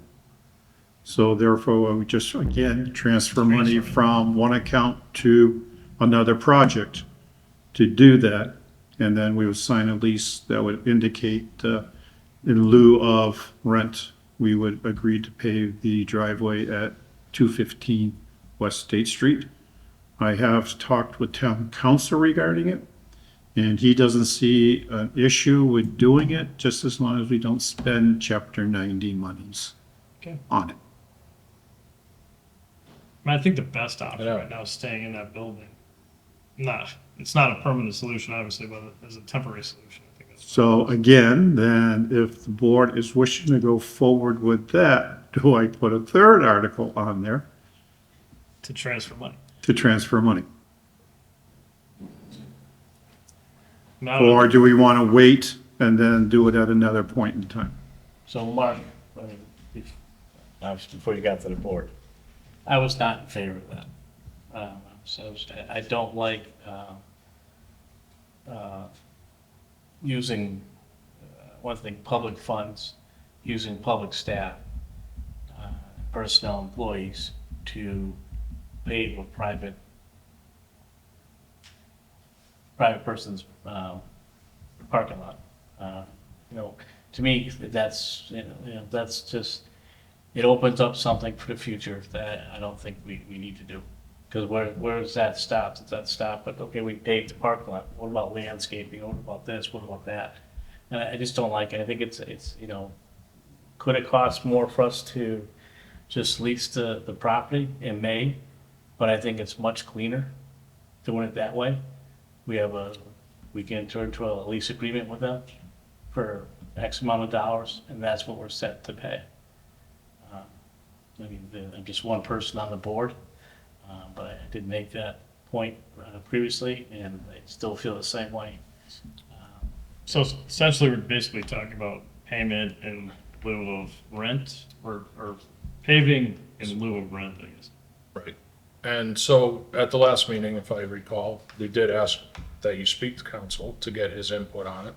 So therefore, we just, again, transfer money from one account to another project to do that. And then we would sign a lease that would indicate, in lieu of rent, we would agree to pave the driveway at 215 West State Street. I have talked with town council regarding it, and he doesn't see an issue with doing it, just as long as we don't spend Chapter 90 monies on it. I think the best option Yeah. right now is staying in that building. It's not a permanent solution, obviously, but as a temporary solution, I think that's. So again, then if the board is wishing to go forward with that, do I put a third article on there To transfer money. to transfer money? Now, Or do we want to wait and then do it at another point in time? So Mark, I mean, obviously before you got to the board, I was not in favor of that. So I don't like using, one thing, public funds, using public staff, personnel employees to pave a private person's parking lot. To me, that's, that's just, it opens up something for the future that I don't think we need to do. Because where does that stop? Does that stop? But okay, we paved the parking lot. What about landscaping? What about this? What about that? And I just don't like it. I think it's could it cost more for us to just lease the property in May? But I think it's much cleaner doing it that way. We can enter into a lease agreement with them for X amount of dollars, and that's what we're set to pay. I'm just one person on the board, but I did make that point previously, and I still feel the same way. So essentially, we're basically talking about payment in lieu of rent, or paving in lieu of rent, I guess. Right. And so at the last meeting, if I recall, we did ask that you speak to council to get his input on it.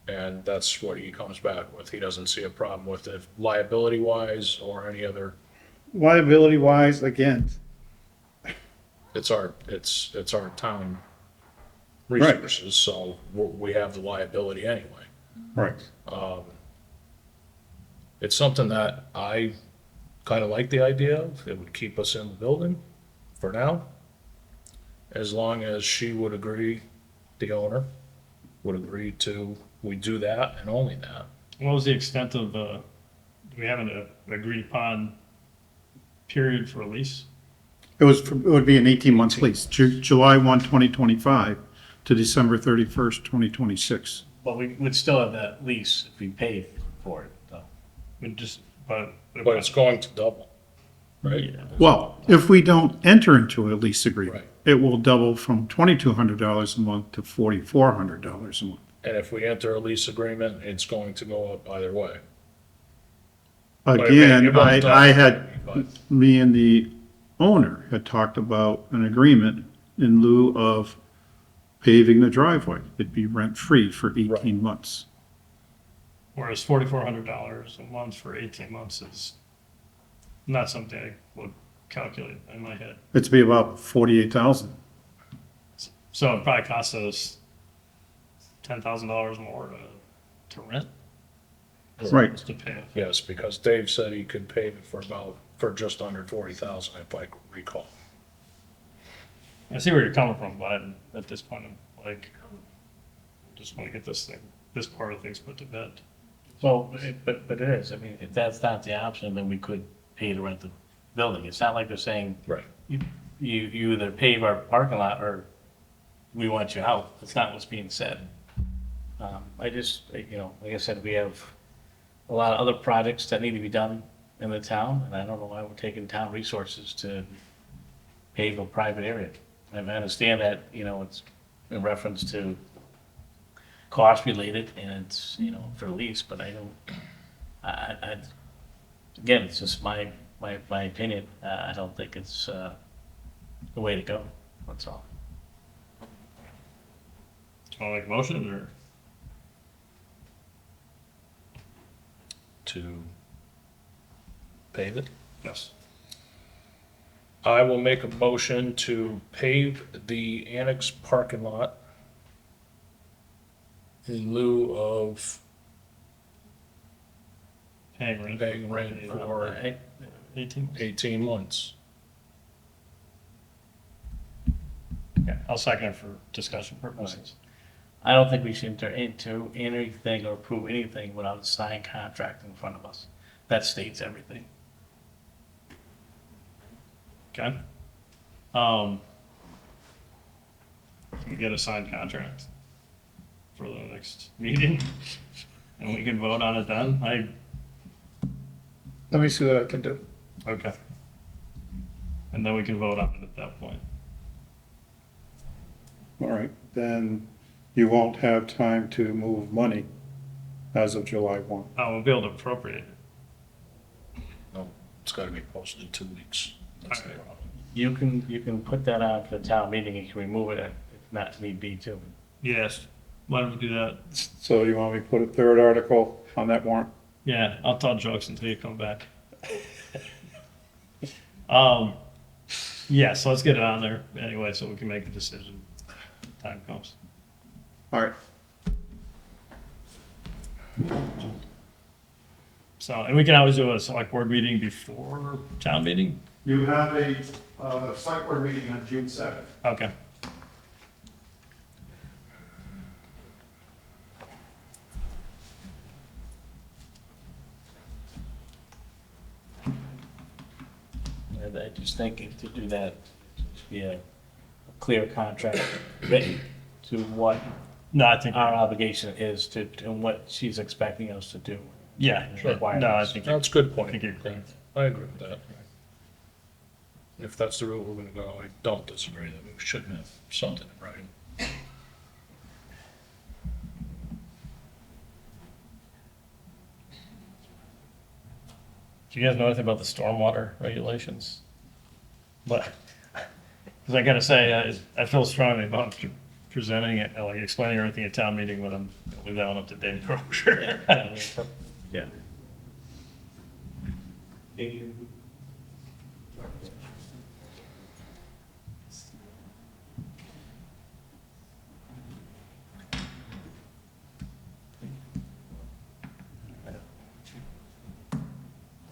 And that's what he comes back with. He doesn't see a problem with it liability wise or any other. Liability wise, again, It's our town Right. resources, so we have the liability anyway. right. It's something that I kind of like the idea of. It would keep us in the building for now. As long as she would agree, the owner would agree to, we do that and only that. What was the extent of do we have an agreed upon period for a lease? It would be an 18-month lease, July 1, 2025 to December 31st, 2026. But we would still have that lease if we paid for it, though. But But it's going to double, right? Yeah. Well, if we don't enter into a lease agreement, Right. it will double from $2,200 a month to $4,400 a month. And if we enter a lease agreement, it's going to go up either way. Again, it won't I had, but- me and the owner had talked about an agreement in lieu of paving the driveway. It'd be rent-free for 18 months. Whereas $4,400 a month for 18 months is not something I would calculate in my head. It'd be about 48,000. So it probably costs us $10,000 more to rent. Right. To pay. Yes, because Dave said he could pave it for just under 40,000, if I recall. I see where you're coming from, but at this point, I'm like, just want to get this part of things put to bed. Well, but it is, I mean, if that's not the option, then we could pay to rent the building. It's not like they're saying, Right. you either pave our parking lot or we want you out. That's not what's being said. I just, you know, like I said, we have a lot of other projects that need to be done in the town, and I don't know why we're taking town resources to pave a private area. And I understand that, you know, it's in reference to cost related and it's, you know, for lease, but I don't, again, it's just my opinion. I don't think it's, the way to go. That's all. Do you want to make a motion or? To pave it. Yes. I will make a motion to pave the annex parking lot in lieu of Paying rent. paying rent for 18. 18 months. Yeah, I'll second it for discussion purposes. I don't think we should enter into anything or approve anything without a signed contract in front of us. That states everything. Okay. We get a signed contract for the next meeting, and we can vote on it then. Let me see what I can do. Okay. And then we can vote on it at that point. All right, then you won't have time to move money as of July 1. I will be able to appropriate it. No, it's got to be posted in 2 weeks. That's the Alright. problem. You can put that on for the town meeting, you can remove it if not need be too. Yes. Why don't we do that? So you want me to put a third article on that warrant? Yeah, I'll tell jokes until you come back. Yeah, so let's get it on there anyway, so we can make a decision. Time comes. All right. So, and we can always do a select board meeting before town meeting? You have a select board meeting on June 7th. Okay. And I just think to do that, should be a clear contract written to what No, I think, our obligation is to, and what she's expecting us to do. yeah, Sure. no, I think, That's a good I point. think you're correct. I agree with that. If that's the route we're going to go, I don't disagree that we should have something in writing. Do you guys know anything about the stormwater regulations? But, because I gotta say, I feel strongly about presenting it, like explaining everything at town meeting, but I'm gonna leave that one up to Dave Crozier. Yeah.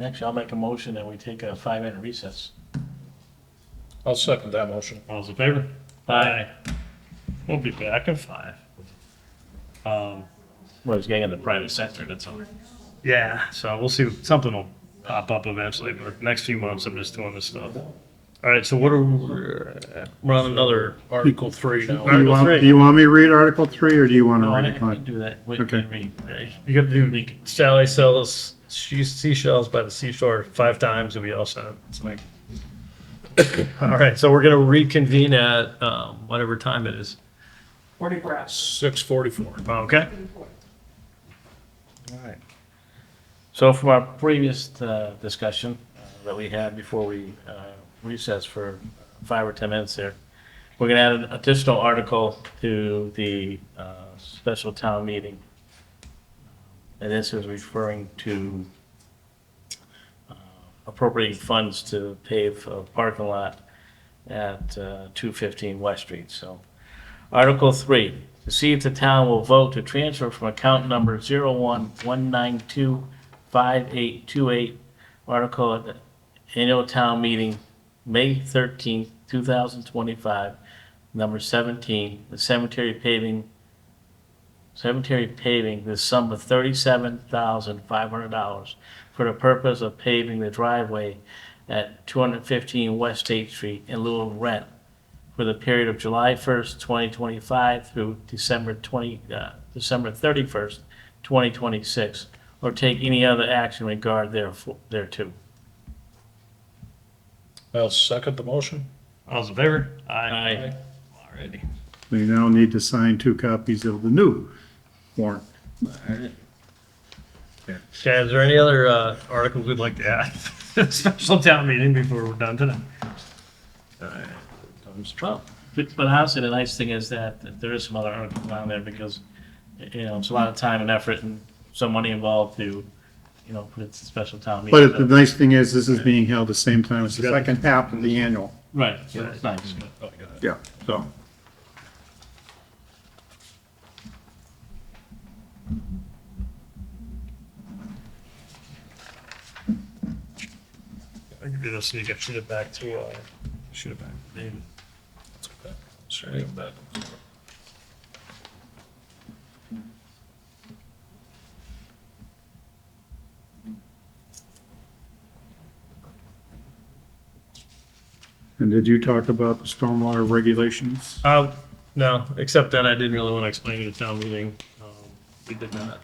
Actually, I'll make a motion that we take a 5-minute recess. I'll second that motion. All those in favor? Aye. We'll be back in 5. Well, it's getting in the private sector, that's all. Yeah, so we'll see, something will pop up eventually, but the next few months I'm just doing this stuff. All right, so what are, we're on another, Article 3 now. Article Do 3. you want me to read Article 3 or do you want to No, I read it? can do that. Wait, Okay. read. You gotta do, Sally sells seashells by the seashore 5 times and we all said it's like. All right, so we're gonna reconvene at, whatever time it is. 6:44. Okay. All right. So from our previous discussion that we had before we recessed for 5 or 10 minutes there, we're going to add an additional article to the special town meeting. And this is referring to appropriating funds to pave a parking lot at 215 West Street. So Article 3, to see if the town will vote to transfer from account number 0119258828, article at the annual town meeting, May 13th, 2025, number 17, the cemetery paving, the sum of $37,500 for the purpose of paving the driveway at 215 West State Street in lieu of rent for the period of July 1st, 2025 through December 31st, 2026, or take any other action in regard thereto. I'll second the motion. All those in favor? Aye. Alrighty. We now need to sign 2 copies of the new warrant. Okay, is there any other articles we'd like to add to the special town meeting before we're done tonight? Well, but honestly, the nice thing is that there is some other articles on there because, it's a lot of time and effort and some money involved to, put it to special town meeting. But the nice thing is, this is being held the same time as the second half of the annual. Right, so it's nice. Yeah, so. I can do this so you can shoot it back to, David. That's okay. Sorry about that. And did you talk about the stormwater regulations? No, except that I didn't really want to explain it at town meeting. We did not.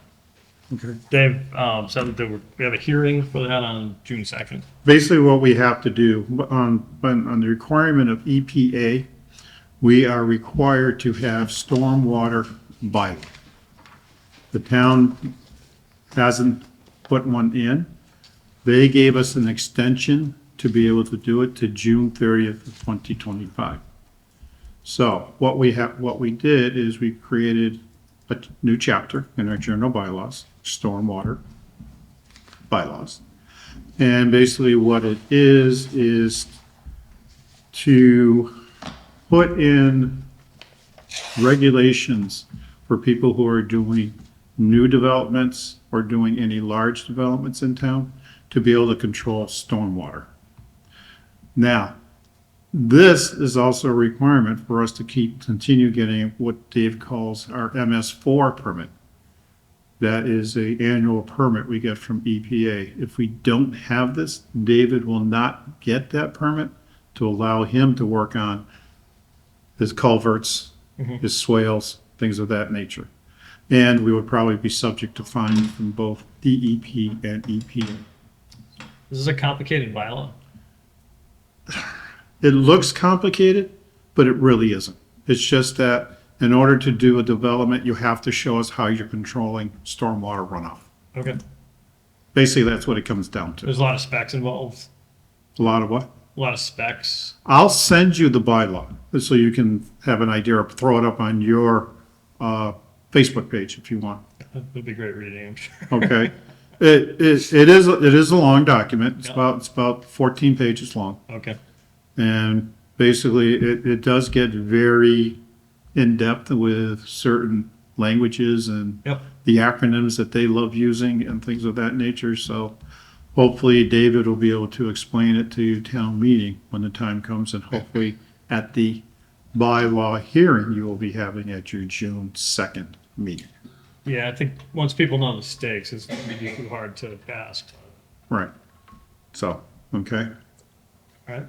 Okay. Dave said that we have a hearing for that on June 2nd. Basically, what we have to do, on the requirement of EPA, we are required to have stormwater bylaw. The town hasn't put one in. They gave us an extension to be able to do it to June 30th of 2025. So what we did is we created a new chapter in our general bylaws, stormwater bylaws. And basically what it is to put in regulations for people who are doing new developments or doing any large developments in town to be able to control stormwater. Now, this is also a requirement for us to continue getting what Dave calls our MS4 permit. That is an annual permit we get from EPA. If we don't have this, David will not get that permit to allow him to work on his culverts, his swales, things of that nature. And we would probably be subject to fines from both DEP and EPA. This is a complicated bylaw. It looks complicated, but it really isn't. It's just that in order to do a development, you have to show us how you're controlling stormwater runoff. Okay. Basically, that's what it comes down to. There's a lot of specs involved. A lot of what? A lot of specs. I'll send you the bylaw so you can have an idea or throw it up on your Facebook page if you want. That'd be great reading, I'm sure. Okay? It is a long document. It's about 14 pages long. Okay. And basically, it does get very in-depth with certain languages and Yep. the acronyms that they love using and things of that nature. So hopefully David will be able to explain it to town meeting when the time comes, and hopefully at the bylaw hearing you will be having at your June 2nd meeting. Yeah, I think once people know the stakes, it's going to be too hard to pass. Right. So, okay. All right.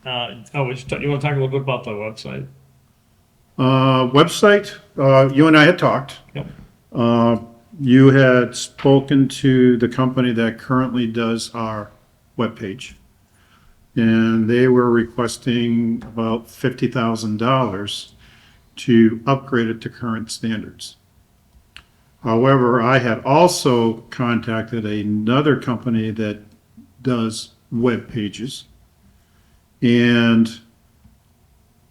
You want to talk a little bit about the website? Website, you and I had talked. Yep. You had spoken to the company that currently does our webpage. and they were requesting about $50,000 to upgrade it to current standards. However, I had also contacted another company that does web pages, and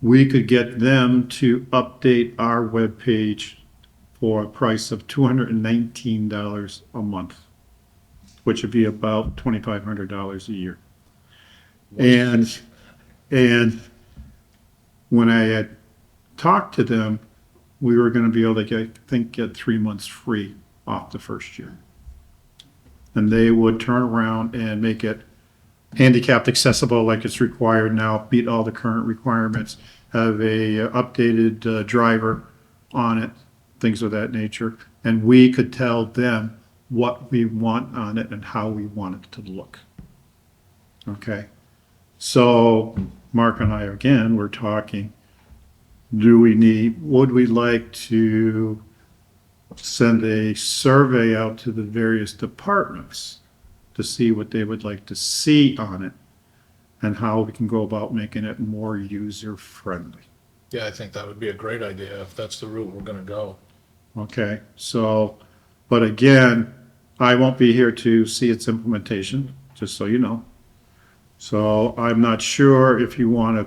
we could get them to update our web page for a price of $219 a month, which would be about $2,500 a year. And when I had talked to them, we were gonna be able to get 3 months free off the first year. And they would turn around and make it handicapped accessible like it's required now, meet all the current requirements, have a updated driver on it, things of that nature. And we could tell them what we want on it and how we want it to look. Okay? So Mark and I, again, were talking, would we like to send a survey out to the various departments to see what they would like to see on it and how we can go about making it more user-friendly? Yeah, I think that would be a great idea if that's the route we're gonna go. Okay, so, but again, I won't be here to see its implementation, just so you know. So I'm not sure if you want to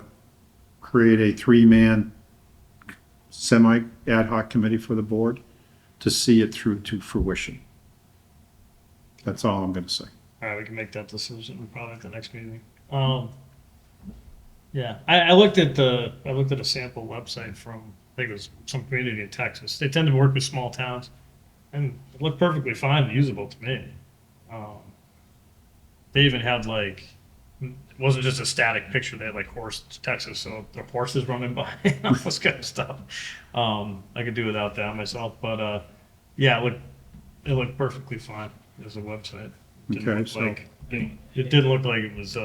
create a 3-man semi-ad hoc committee for the board to see it through to fruition. That's all I'm going to say. All right, we can make that decision probably at the next meeting. Yeah, I looked at a sample website from, I think it was some community in Texas. They tend to work with small towns, and it looked perfectly fine and usable to me. They even had like, it wasn't just a static picture. They had like horse Texas, so the horses running by and all this kind of stuff. I could do without that myself, but yeah, it looked perfectly fine as a website. It didn't look like it was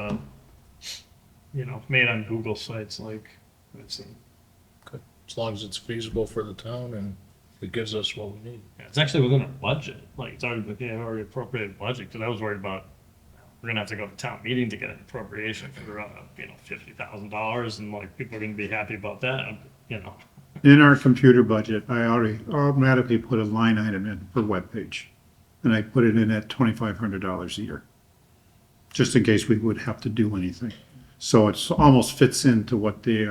made on Google sites like I've seen. Good. As long as it's feasible for the town and it gives us what we need. Yeah, it's actually within our budget. Like it's already appropriated budget, because I was worried about we're gonna have to go to town meeting to get an appropriation for $50,000, and like people are gonna be happy about that. In our computer budget, I already automatically put a line item in for webpage. And I put it in at $2,500 a year, just in case we would have to do anything. So it almost fits into what they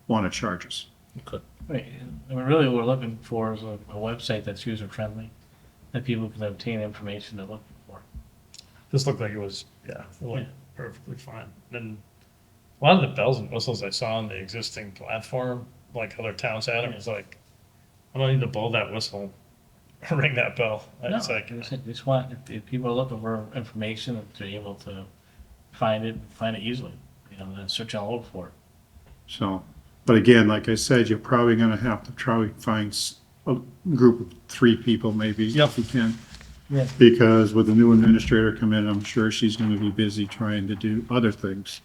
want to charge us. Okay. Right, I mean, really what we're looking for is a website that's user-friendly, that people can obtain information they're looking for. This looked like it was perfectly fine. And a lot of the bells and whistles I saw on the existing platform, like other towns had, it was like, I don't need to blow that whistle or ring that bell. No, It's like, just want, if people are looking for information, if they're able to find it easily, then search all over for it. So, but again, like I said, you're probably going to have to try to find a group of 3 people maybe if you can. Yeah. Because with the new administrator coming in, I'm sure she's going to be busy trying to do other things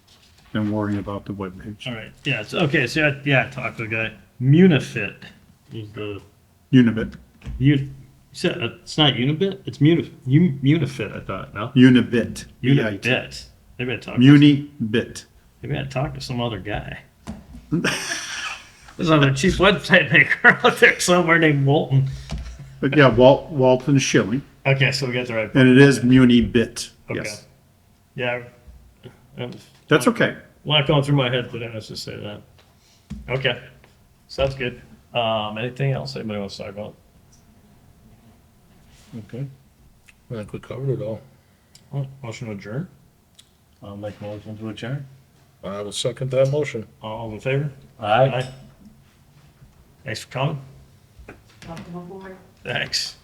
than worrying about the webpage. all right, yeah, it's okay. So I talked to the guy. Munifit is the Unibit. you said it's not Unibit. It's Munifit. I thought no. Unibit. Unibit. Maybe I talked. Munibit. Maybe I talked to some other guy. There's another cheap website maker out there somewhere named Walton. But yeah, Walton Schilling. Okay, so we got the right. And it is Munibit. Okay. Yes. Yeah. That's okay. A lot going through my head today. Let's just say that. Okay. Sounds good. Anything else anybody wants to talk about? Okay. I think we covered it all. Motion to adjourn. I'll make a motion to adjourn. I will second that motion. All in favor? Aye. Thanks for coming. Welcome aboard. Thanks.